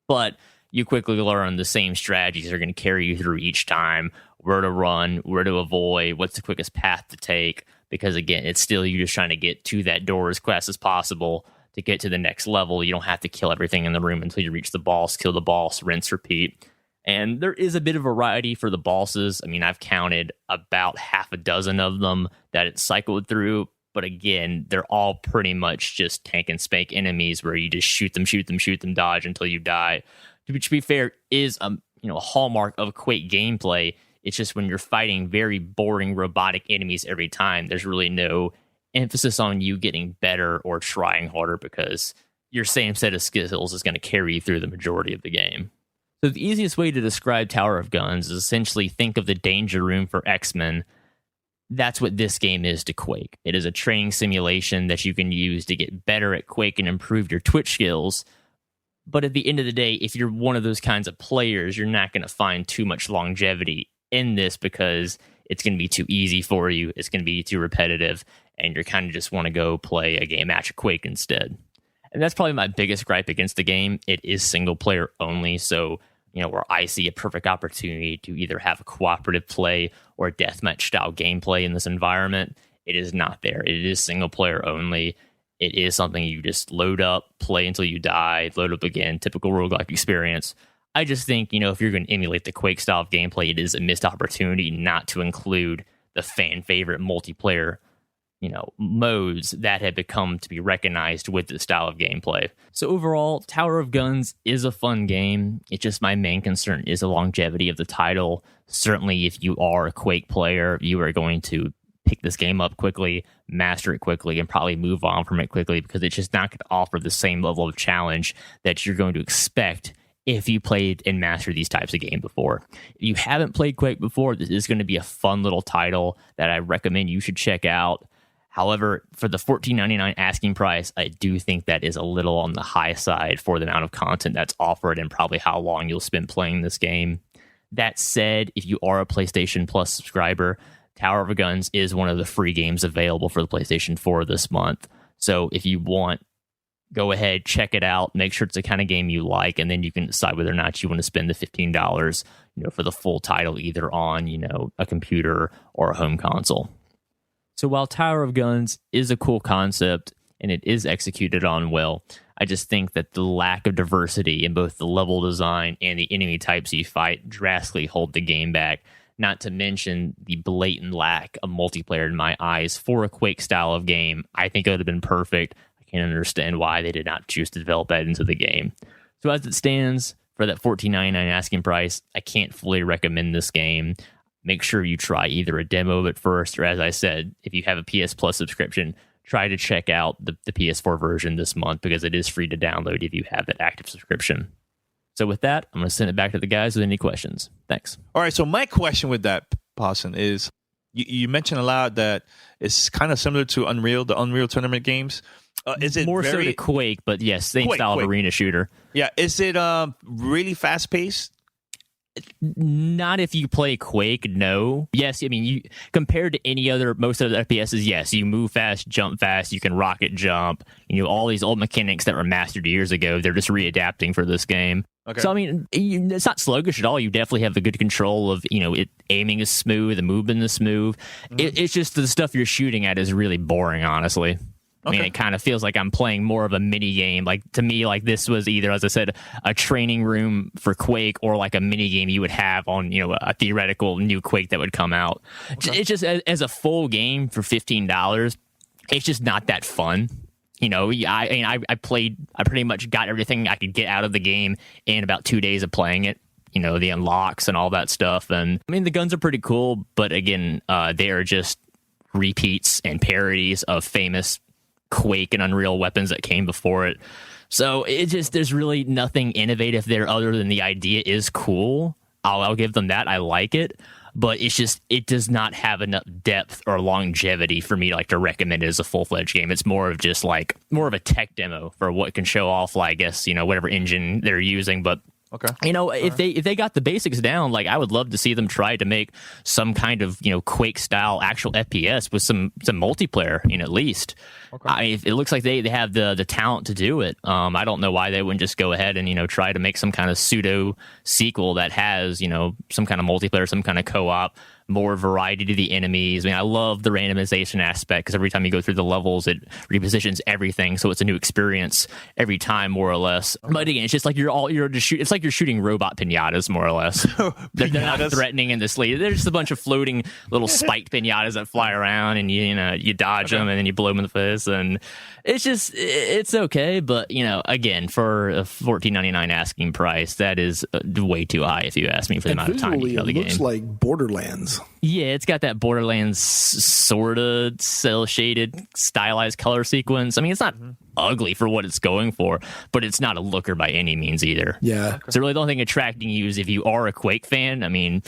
But you quickly learn the same strategies are going to carry you through each time, where to run, where to avoid, what's the quickest path to take, because again, it's still you just trying to get to that door as fast as possible to get to the next level. You don't have to kill everything in the room until you reach the boss, kill the boss, rinse, repeat. And there is a bit of variety for the bosses. I mean, I've counted about half a dozen of them that it's cycled through, but again, they're all pretty much just tank and spank enemies where you just shoot them, dodge until you die. To be fair, is a hallmark of Quake gameplay. It's just when you're fighting very boring robotic enemies every time, there's really no emphasis on you getting better or trying harder because your same set of skills is going to carry you through the majority of the game. So the easiest way to describe Tower of Guns is essentially think of the danger room for X-Men. That's what this game is to Quake. It is a training simulation that you can use to get better at Quake and improve your Twitch skills. But at the end of the day, if you're one of those kinds of players, you're not going to find too much longevity in this because it's going to be too easy for you. It's going to be too repetitive, and you kind of just want to go play a game match of Quake instead. And that's probably my biggest gripe against the game. It is single player only, so where I see a perfect opportunity to either have a cooperative play or deathmatch style gameplay in this environment, it is not there. It is single player only. It is something you just load up, play until you die, load up again, typical roguelike experience. I just think, if you're going to emulate the Quake style of gameplay, it is a missed opportunity not to include the fan favorite multiplayer, modes that have become to be recognized with this style of gameplay. So overall, Tower of Guns is a fun game. It's just my main concern is the longevity of the title. Certainly, if you are a Quake player, you are going to pick this game up quickly, master it quickly, and probably move on from it quickly because it's just not going to offer the same level of challenge that you're going to expect if you played and mastered these types of games before. If you haven't played Quake before, this is going to be a fun little title that I recommend you should check out. However, for the $14.99 asking price, I do think that is a little on the high side for the amount of content that's offered and probably how long you'll spend playing this game. That said, if you are a PlayStation Plus subscriber, Tower of Guns is one of the free games available for the PlayStation 4 this month. So if you want, go ahead, check it out, make sure it's the kind of game you like, and then you can decide whether or not you want to spend the $15, for the full title, either on, a computer or a home console. So while Tower of Guns is a cool concept and it is executed on well, I just think that the lack of diversity in both the level design and the enemy types you fight drastically hold the game back. Not to mention the blatant lack of multiplayer in my eyes for a Quake style of game. I think it would have been perfect. I can't understand why they did not choose to develop that into the game. So as it stands, for that $14.99 asking price, I can't fully recommend this game. make sure you try either a demo of it first, or as I said, if you have a PS Plus subscription, try to check out the PS4 version this month because it is free to download if you have that active subscription. So with that, I'm going to send it back to the guys with any questions. Thanks. All right, so my question with that, Pawson, is you mentioned a lot that it's kind of similar to Unreal, the Unreal Tournament games. Is it more so to Quake, but yes, same style of arena shooter. Yeah, is it really fast-paced? Not if you play Quake, no. Yes, I mean, you compared to most of the FPSs, yes, you move fast, jump fast, you can rocket jump. All these old mechanics that were mastered years ago, they're just readapting for this game. Okay. So, I mean, it's not sluggish at all. You definitely have the good control of, it aiming is smooth, the movement is smooth. It's just the stuff you're shooting at is really boring, honestly. I mean, it kind of feels like I'm playing more of a mini game. Like, to me, like, this was either, as I said, a training room for Quake or like a mini game you would have on, a theoretical new Quake that would come out. Okay. It's just as a full game for $15, it's just not that fun. I pretty much got everything I could get out of the game in about 2 days of playing it. The unlocks and all that stuff. And I mean, the guns are pretty cool, but again, they are just repeats and parodies of famous Quake and Unreal weapons that came before it. So there's really nothing innovative there other than the idea is cool. I'll give them that. I like it, but it does not have enough depth or longevity for me to recommend it as a full-fledged game. It's more of just more of a tech demo for what can show off, I guess, whatever engine they're using. But okay. If they got the basics down, I would love to see them try to make some kind of, Quake style actual FPS with some multiplayer, at least. Okay. It looks like they have the talent to do it. I don't know why they wouldn't just go ahead and, try to make some kind of pseudo sequel that has, some kind of multiplayer, some kind of co-op, more variety to the enemies. I mean, I love the randomization aspect because every time you go through the levels, it repositions everything, so it's a new experience every time, more or less. Okay. But again, it's just like it's like you're shooting robot piñatas, more or less. They're not threatening in the sleeve. They're just a bunch of floating little spiked piñatas that fly around, and you dodge them, and then you blow them in the face, and it's okay. But again, for a $14.99 asking price, that is way too high if you ask me for the amount of time you play the game. It looks like Borderlands. Yeah, it's got that Borderlands sort of cel-shaded, stylized color sequence. I mean, it's not ugly for what it's going for, but it's not a looker by any means either. Yeah. So really the only thing attracting you is if you are a Quake fan, I mean,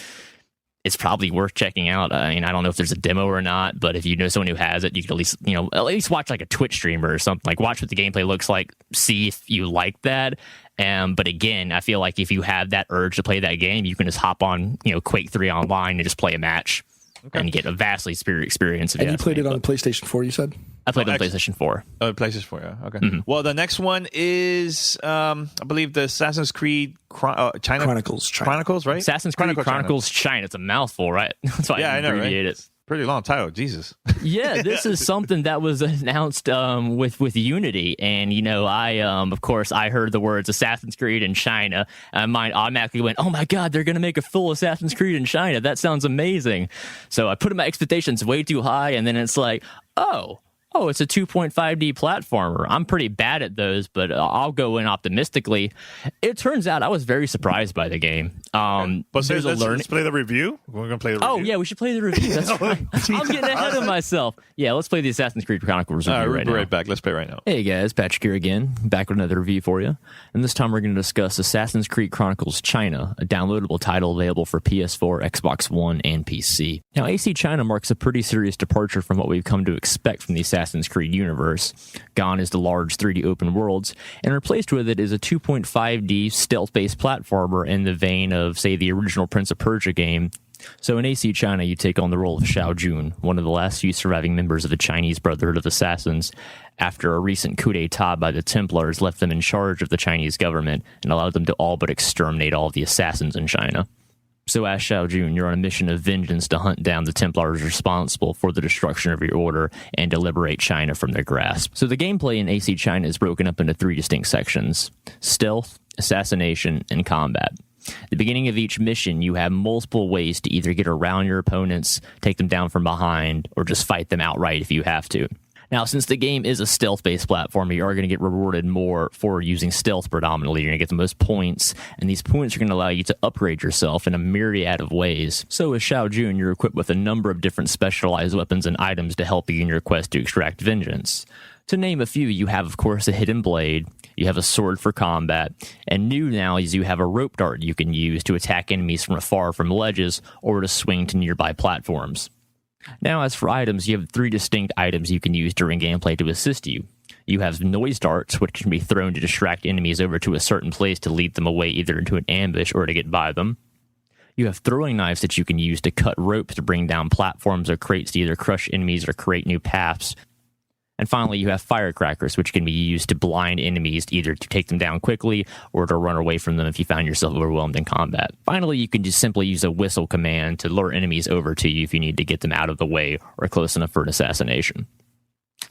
it's probably worth checking out. I mean, I don't know if there's a demo or not, but if you know someone who has it, you could at least watch a Twitch streamer or something. Watch what the gameplay looks like, see if you like that. But again, I feel like if you have that urge to play that game, you can just hop on, Quake 3 online and just play a match and get a vastly superior experience. And you played it on the PlayStation 4, you said? I played on PlayStation 4. Oh, PlayStation 4, yeah. Okay. Mm-hmm. Well, the next one is, I believe, the Assassin's Creed China. Chronicles, right? Assassin's Creed Chronicles China. It's a mouthful, right? That's why I abbreviate it. Pretty long title, Jesus. Yeah, this is something that was announced with Unity, and of course I heard the words Assassin's Creed in China, and mine automatically went, oh my god, they're gonna make a full Assassin's Creed in China. That sounds amazing. So I put my expectations way too high, and then it's like, oh, it's a 2.5D platformer. I'm pretty bad at those, but I'll go in optimistically. It turns out I was very surprised by the game. But let's play the review. We're going to play the review. Oh, yeah, we should play the review. That's right. I'm getting ahead of myself. Yeah, let's play the Assassin's Creed Chronicles review right now. We'll be right back. Let's play right now. Hey, guys. Patrick here again. Back with another review for you. And this time we're going to discuss Assassin's Creed Chronicles China, a downloadable title available for PS4, Xbox One, and PC. Now, AC China marks a pretty serious departure from what we've come to expect from the Assassin's Creed universe. Gone is the large 3D open worlds, and replaced with it is a 2.5D stealth-based platformer in the vein of, say, the original Prince of Persia game. So in AC China, you take on the role of Xiao Jun, one of the last few surviving members of the Chinese Brotherhood of Assassins, after a recent coup d'etat by the Templars left them in charge of the Chinese government and allowed them to all but exterminate all of the assassins in China. So as Xiao Jun, you're on a mission of vengeance to hunt down the Templars responsible for the destruction of your order and to liberate China from their grasp. So the gameplay in AC China is broken up into 3 distinct sections: stealth, assassination, and combat. At the beginning of each mission, you have multiple ways to either get around your opponents, take them down from behind, or just fight them outright if you have to. Now, since the game is a stealth-based platform, you are going to get rewarded more for using stealth predominantly. You're going to get the most points, and these points are going to allow you to upgrade yourself in a myriad of ways. So as Xiao Jun, you're equipped with a number of different specialized weapons and items to help you in your quest to extract vengeance. To name a few, you have, of course, a hidden blade, you have a sword for combat, and new now is you have a rope dart you can use to attack enemies from afar from ledges or to swing to nearby platforms. Now, as for items, you have 3 distinct items you can use during gameplay to assist you. You have noise darts, which can be thrown to distract enemies over to a certain place to lead them away either into an ambush or to get by them. You have throwing knives that you can use to cut ropes to bring down platforms or crates to either crush enemies or create new paths. And finally, you have firecrackers, which can be used to blind enemies, either to take them down quickly or to run away from them if you find yourself overwhelmed in combat. Finally, you can just simply use a whistle command to lure enemies over to you if you need to get them out of the way or close enough for an assassination.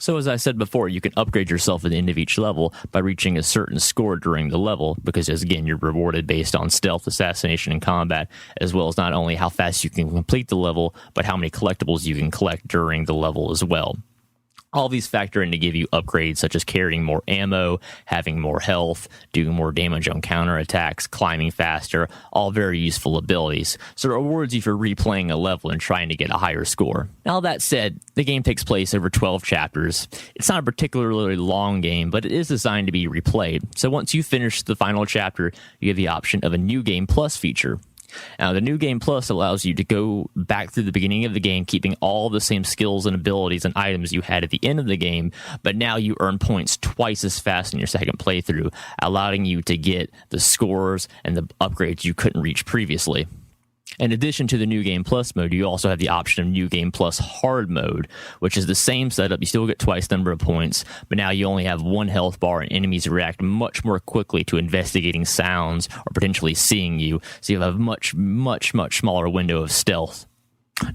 So as I said before, you can upgrade yourself at the end of each level by reaching a certain score during the level, because as again, you're rewarded based on stealth, assassination, and combat, as well as not only how fast you can complete the level, but how many collectibles you can collect during the level as well. All these factor in to give you upgrades such as carrying more ammo, having more health, doing more damage on counterattacks, climbing faster, all very useful abilities. So it rewards you for replaying a level and trying to get a higher score. Now that said, the game takes place over 12 chapters. It's not a particularly long game, but it is designed to be replayed. So once you finish the final chapter, you have the option of a New Game Plus feature. Now, the New Game Plus allows you to go back through the beginning of the game, keeping all the same skills and abilities and items you had at the end of the game, but now you earn points twice as fast in your second playthrough, allowing you to get the scores and the upgrades you couldn't reach previously. In addition to the New Game Plus mode, you also have the option of New Game Plus Hard mode, which is the same setup. You still get twice the number of points, but now you only have 1 health bar and enemies react much more quickly to investigating sounds or potentially seeing you, so you have a much smaller window of stealth.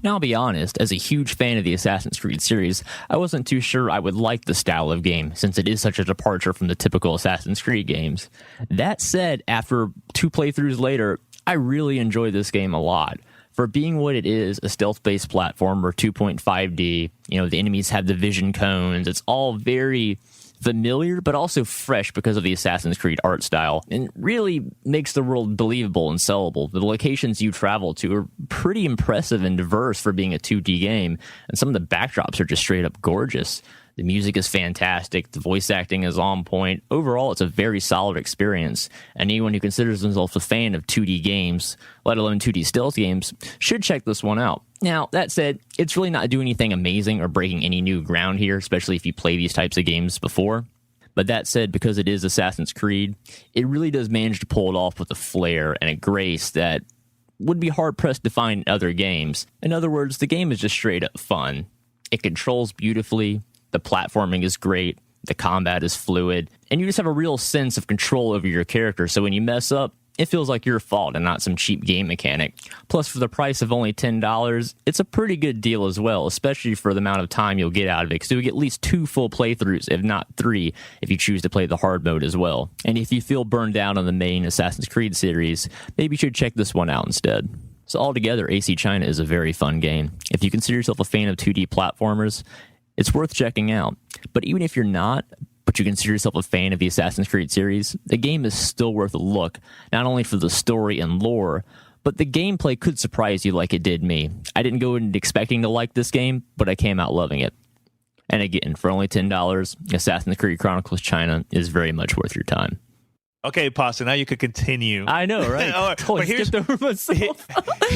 Now, I'll be honest, as a huge fan of the Assassin's Creed series, I wasn't too sure I would like the style of game, since it is such a departure from the typical Assassin's Creed games. That said, after 2 playthroughs later, I really enjoy this game a lot. For being what it is, a stealth-based platformer, 2.5D, the enemies have the vision cones, it's all very familiar, but also fresh because of the Assassin's Creed art style, and really makes the world believable and sellable. The locations you travel to are pretty impressive and diverse for being a 2D game, and some of the backdrops are just straight up gorgeous. The music is fantastic. The voice acting is on point. Overall, it's a very solid experience. And anyone who considers themselves a fan of 2D games, let alone 2D stealth games, should check this one out. Now, that said, it's really not doing anything amazing or breaking any new ground here, especially if you play these types of games before. But that said, because it is Assassin's Creed, it really does manage to pull it off with a flair and a grace that would be hard-pressed to find in other games. In other words, the game is just straight up fun. It controls beautifully. The platforming is great, the combat is fluid, and you just have a real sense of control over your character, so when you mess up, it feels like your fault and not some cheap game mechanic. Plus, for the price of only $10, it's a pretty good deal as well, especially for the amount of time you'll get out of it, because you'll get at least 2 full playthroughs, if not 3, if you choose to play the hard mode as well. And if you feel burned out on the main Assassin's Creed series, maybe you should check this one out instead. So altogether, AC China is a very fun game. If you consider yourself a fan of 2D platformers, it's worth checking out. But even if you're not, but you consider yourself a fan of the Assassin's Creed series, the game is still worth a look, not only for the story and lore, but the gameplay could surprise you like it did me. I didn't go in expecting to like this game, but I came out loving it. And again, for only $10, Assassin's Creed Chronicles China is very much worth your time. Okay, Pasta, now you could continue. I know, right? Totally skipped over myself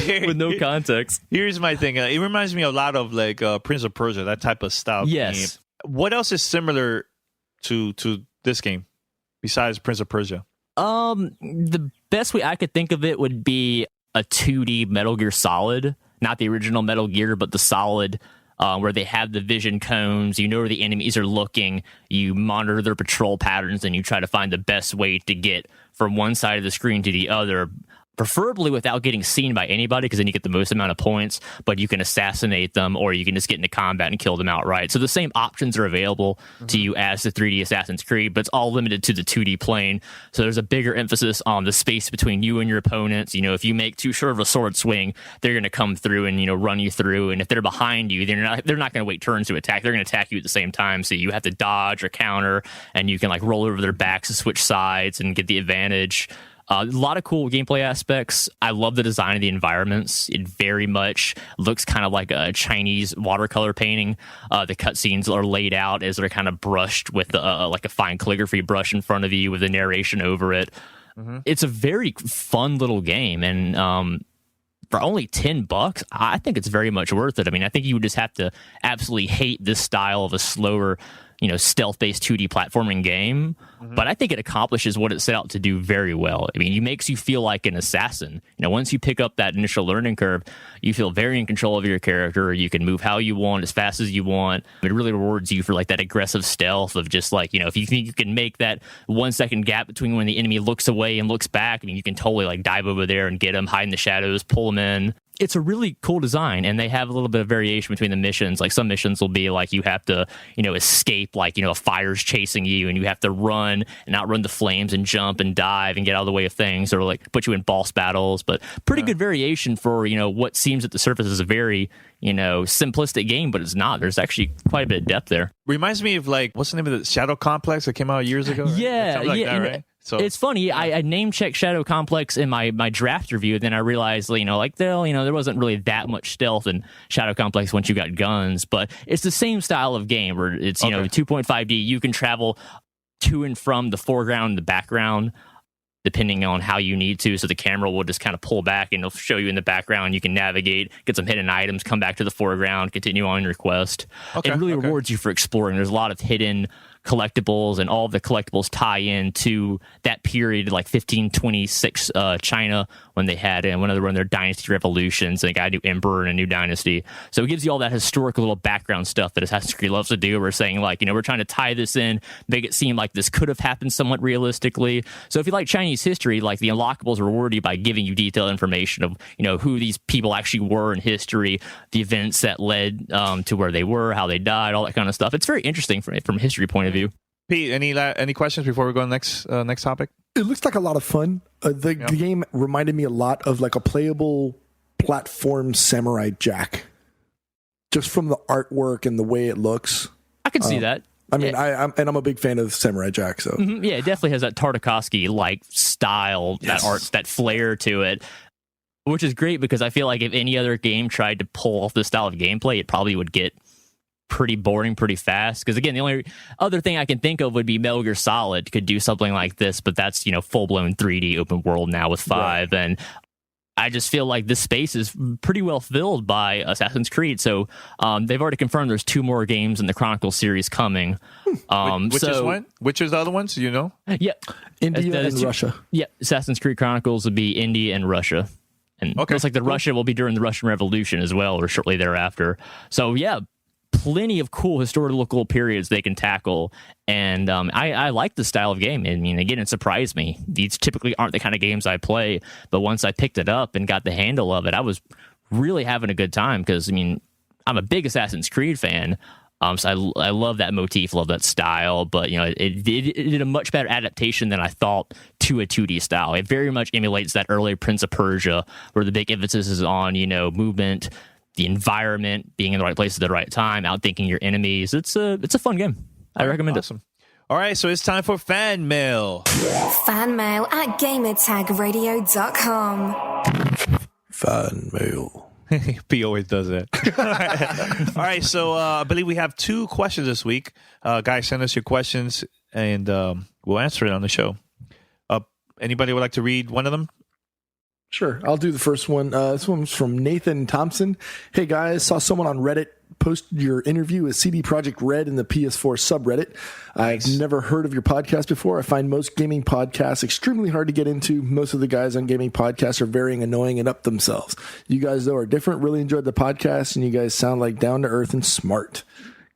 with no context. Here's my thing. It reminds me a lot of like Prince of Persia, that type of style yes. game. What else is similar to this game besides Prince of Persia? The best way I could think of it would be a 2D Metal Gear Solid. Not the original Metal Gear, but the Solid, where they have the vision cones, you know where the enemies are looking, you monitor their patrol patterns, and you try to find the best way to get from one side of the screen to the other preferably without getting seen by anybody, because then you get the most amount of points, but you can assassinate them or you can just get into combat and kill them outright. So the same options are available to you as the 3D Assassin's Creed, but it's all limited to the 2D plane. So there's a bigger emphasis on the space between you and your opponents. You know, if you make too short of a sword swing, they're going to come through and, you know, run you through. And if they're behind you, they're not going to wait turns to attack. They're going to attack you at the same time. So you have to dodge or counter, and you can like roll over their backs to switch sides and get the advantage. A lot of cool gameplay aspects. I love the design of the environments. It very much looks kind of like a Chinese watercolor painting. The cutscenes are laid out as they're kind of brushed with like a fine calligraphy brush in front of you with a narration over it. It's a very fun little game, and for only $10, I think it's very much worth it. I mean, I think you would just have to absolutely hate this style of a slower, you know, stealth-based 2D platforming game, but I think it accomplishes what it set out to do very well. I mean, it makes you feel like an assassin. You know, once you pick up that initial learning curve, you feel very in control of your character. You can move how you want, as fast as you want. It really rewards you for like that aggressive stealth of just like, you know, if you think you can make that 1 second gap between when the enemy looks away and looks back, I mean, you can totally like dive over there and get them, hide in the shadows, pull them in. It's a really cool design, and they have a little bit of variation between the missions. Like some missions will be like you have to, you know, escape, like, you know, a fire's chasing you and you have to run and outrun the flames and jump and dive and get out of the way of things, or like put you in boss battles. But pretty good variation for, you know, what seems at the surface is a very, you know, simplistic game, but it's not. There's actually quite a bit of depth there. Reminds me of like, what's the name of the Shadow Complex that came out years ago? Right? Yeah, Something like that, right? So it's funny. I name checked Shadow Complex in my draft review, and then I realized, you know, like there wasn't really that much stealth in Shadow Complex once you got guns, but it's the same style of game where it's, you know, 2.5D. You can travel to and from the foreground and the background depending on how you need to. So the camera will just kind of pull back and it'll show you in the background. You can navigate, get some hidden items, come back to the foreground, continue on your quest. It really rewards you for exploring. There's a lot of hidden collectibles, and all of the collectibles tie in to that period, like 1526 China, when they had one of their dynasty revolutions. They got a new emperor and a new dynasty. So it gives you all that historical little background stuff that Assassin's Creed loves to do. We're saying, like, you know, we're trying to tie this in, make it seem like this could have happened somewhat realistically. So if you like Chinese history, like, the unlockables reward you by giving you detailed information of, you know, who these people actually were in history, the events that led to where they were, how they died, all that kind of stuff. It's very interesting from a history point of view. Pete, any questions before we go on to next topic? It looks like a lot of fun. The game reminded me a lot of like a playable platform Samurai Jack, just from the artwork and the way it looks. I can see that. I mean, I'm a big fan of Samurai Jack. So yeah, it definitely has that Tartakovsky like style, that art, that flair to it, which is great, because I feel like if any other game tried to pull off this style of gameplay, it probably would get pretty boring pretty fast. Because again, the only other thing I can think of would be Metal Gear Solid could do something like this, but that's, you know, full-blown 3D open world now with 5. And I just feel like this space is pretty well filled by Assassin's Creed. So they've already confirmed there's 2 more games in the Chronicles series coming. Which is when? Which is the other ones? You know? Yeah, India and Russia. Yeah, Assassin's Creed Chronicles would be India and Russia. And it looks like the Russia will be during the Russian Revolution as well, or shortly thereafter. So yeah, plenty of cool historical periods they can tackle, and I like the style of game. I mean, again, it surprised me. These typically aren't the kind of games I play, but once I picked it up and got the handle of it, I was really having a good time, because, I mean, I'm a big Assassin's Creed fan, so I love that motif, love that style, but, you know, it did a much better adaptation than I thought to a 2D style. It very much emulates that early Prince of Persia, where the big emphasis is on, you know, movement, the environment, being in the right place at the right time, outthinking your enemies. It's a fun game. I recommend it. All right, so it's time for fan mail. Fan mail at gamertagradio.com. Fan mail. P always does that. All right, so I believe we have 2 questions this week. Guys, send us your questions, and we'll answer it on the show. Anybody would like to read one of them? Sure, I'll do the first one. This one's from Nathan Thompson. Hey guys, saw someone on Reddit post your interview with CD Projekt Red in the PS4 subreddit. I've never heard of your podcast before. I find most gaming podcasts extremely hard to get into. Most of the guys on gaming podcasts are very annoying and up themselves. You guys, though, are different. Really enjoyed the podcast, and you guys sound like down to earth and smart.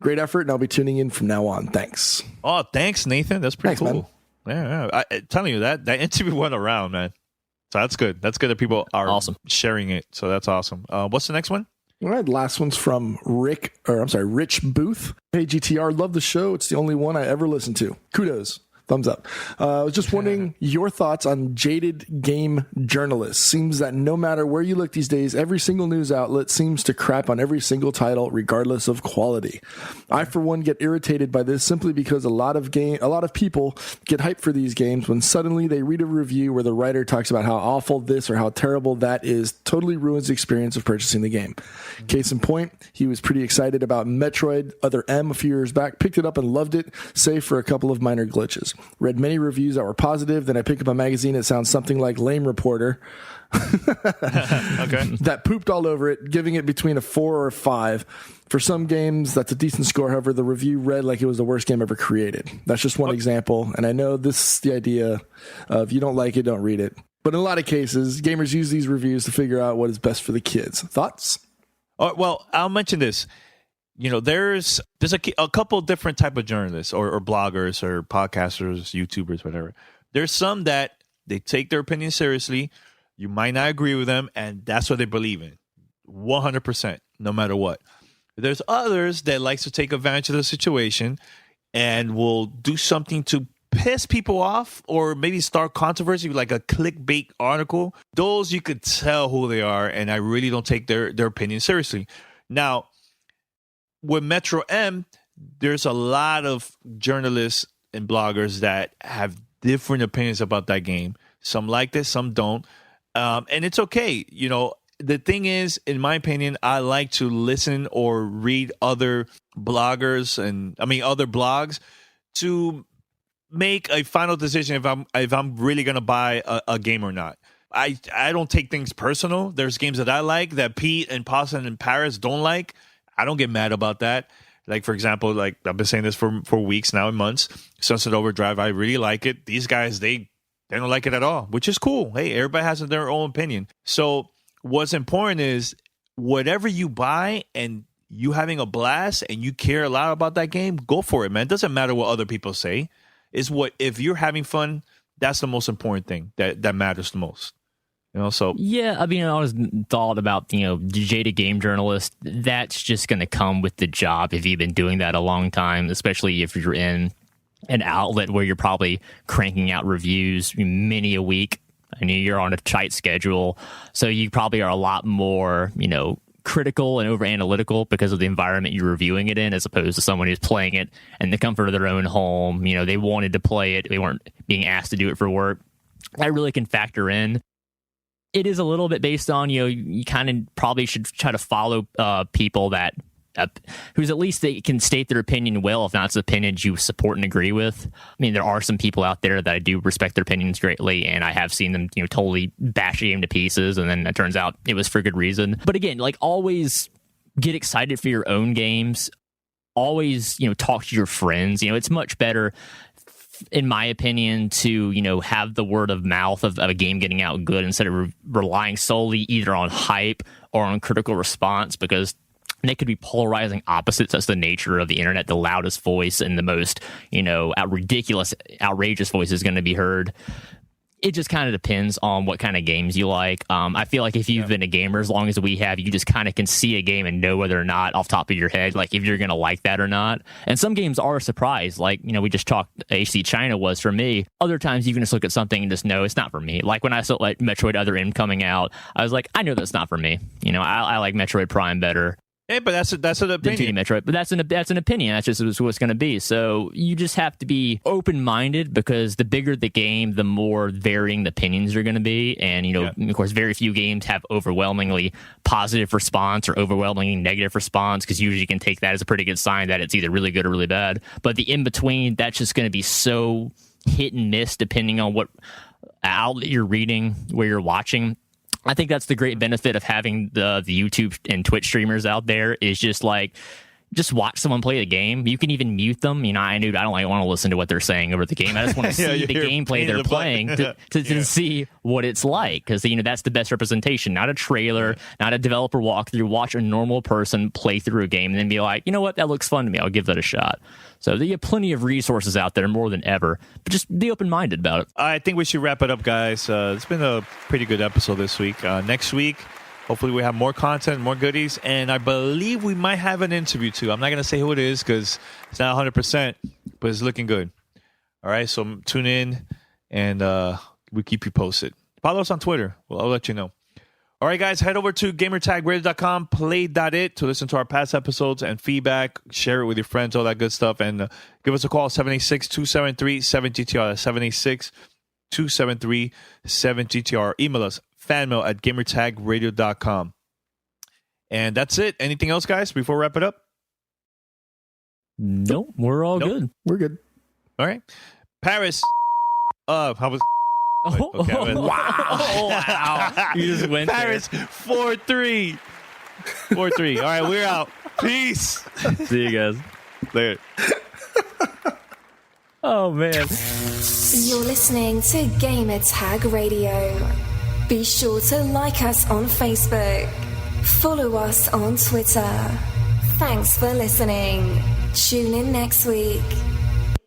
Great effort, and I'll be tuning in from now on. Thanks. Oh, thanks, Nathan. That's pretty cool. Man. Yeah. I'm telling you, that interview went around, man. So that's good. That's good that people are awesome sharing it. So that's awesome. What's the next one? All right, last one's from Rich Booth. Hey, GTR, love the show. It's the only one I ever listened to. Kudos. Thumbs up. I was just wondering your thoughts on jaded game journalists. Seems that no matter where you look these days, every single news outlet seems to crap on every single title, regardless of quality. I, for one, get irritated by this simply because a lot of people get hyped for these games when suddenly they read a review where the writer talks about how awful this or how terrible that is. Totally ruins the experience of purchasing the game. Case in point, he was pretty excited about Metroid Other M a few years back, picked it up and loved it, save for a couple of minor glitches. Read many reviews that were positive. Then I picked up a magazine that sounds something like Lame Reporter that pooped all over it, giving it between a 4 or a 5. For some games, that's a decent score. However, the review read like it was the worst game ever created. That's just one example. And I know this is the idea of you don't like it, don't read it. But in a lot of cases, gamers use these reviews to figure out what is best for the kids. Thoughts? Well, I'll mention this. You know, there's a couple different type of journalists or bloggers or podcasters, YouTubers, whatever. There's some that they take their opinion seriously. You might not agree with them, and that's what they believe in, 100%, no matter what. There's others that likes to take advantage of the situation and will do something to piss people off or maybe start controversy, like a clickbait article. Those you could tell who they are, and I really don't take their opinion seriously. Now, with Metro M, there's a lot of journalists and bloggers that have different opinions about that game. Some like this, some don't. And it's okay. You know, the thing is, in my opinion, I like to listen or read other bloggers other blogs to make a final decision if I'm really going to buy a game or not. I don't take things personal. There's games that I like that Pete and Pasta and Paris don't like. I don't get mad about that. Like, for example, like I've been saying this for weeks now and months. Sunset Overdrive, I really like it. These guys, they don't like it at all, which is cool. Hey, everybody has their own opinion. So what's important is whatever you buy and you having a blast and you care a lot about that game, go for it, man. It doesn't matter what other people say. If you're having fun, that's the most important thing that matters the most. You know, so yeah, I mean, I always thought about, jaded game journalist. That's just going to come with the job if you've been doing that a long time, especially if you're in an outlet where you're probably cranking out reviews many a week. I mean, you're on a tight schedule, so you probably are a lot more, critical and over analytical because of the environment you're reviewing it in, as opposed to someone who's playing it in the comfort of their own home. They wanted to play it, they weren't being asked to do it for work. That really can factor in. It is a little bit based on, you kind of probably should try to follow people that who's at least they can state their opinion well, if not it's opinions you support and agree with. I mean, there are some people out there that I do respect their opinions greatly, and I have seen them, totally bash a game to pieces, and then it turns out it was for good reason. But again, like, always get excited for your own games. Always, talk to your friends. It's much better, in my opinion, to have the word of mouth of a game getting out good instead of relying solely either on hype or on critical response, because they could be polarizing opposites. That's the nature of the internet. The loudest voice and the most ridiculous, outrageous voice is going to be heard. It just kind of depends on what kind of games you like. I feel like if you've been a gamer as long as we have, you just kind of can see a game and know whether or not, off the top of your head, like if you're going to like that or not. And some games are a surprise. Like, we just talked AC China was for me. Other times you can just look at something and just know it's not for me. Like when I saw like Metroid Other M coming out, I was like, I know that's not for me. I like Metroid Prime better. Hey, but that's an opinion. Metroid, but that's an opinion. That's just what's going to be. So you just have to be open-minded, because the bigger the game, the more varying the opinions are going to be. And of course, very few games have overwhelmingly positive response or overwhelmingly negative response, because usually you can take that as a pretty good sign that it's either really good or really bad. But the in between, that's just going to be so hit and miss depending on what outlet you're reading, where you're watching. I think that's the great benefit of having the YouTube and Twitch streamers out there, is just like just watch someone play the game. You can even mute them. I don't want to listen to what they're saying over the game. I just want to see the gameplay they're playing to see what it's like. Because, that's the best representation. Not a trailer, not a developer walkthrough. Watch a normal person play through a game and then be like, you know what? That looks fun to me. I'll give that a shot. So there are plenty of resources out there, more than ever. But just be open-minded about it. I think we should wrap it up, guys. It's been a pretty good episode this week. Next week, hopefully we have more content, more goodies, and I believe we might have an interview too. I'm not going to say who it is because it's not 100%, but it's looking good. All right, so tune in, and we keep you posted. Follow us on Twitter. Well, I'll let you know. All right, guys, head over to gamertagradio.com, play.it to listen to our past episodes and feedback. Share it with your friends, all that good stuff, and give us a call, 786-273-7GTR. 786-273-7GTR. Email us, fanmail@gamertagradio.com. And that's it. Anything else, guys, before we wrap it up? No, we're all good. We're good. All right. Paris. How was... Okay, wow. You just went Paris, 4-3. 4-3. All right, we're out. Peace. See you guys. Later. Oh, man. You're listening to Gamertag Radio. Be sure to like us on Facebook. Follow us on Twitter. Thanks for listening. Tune in next week.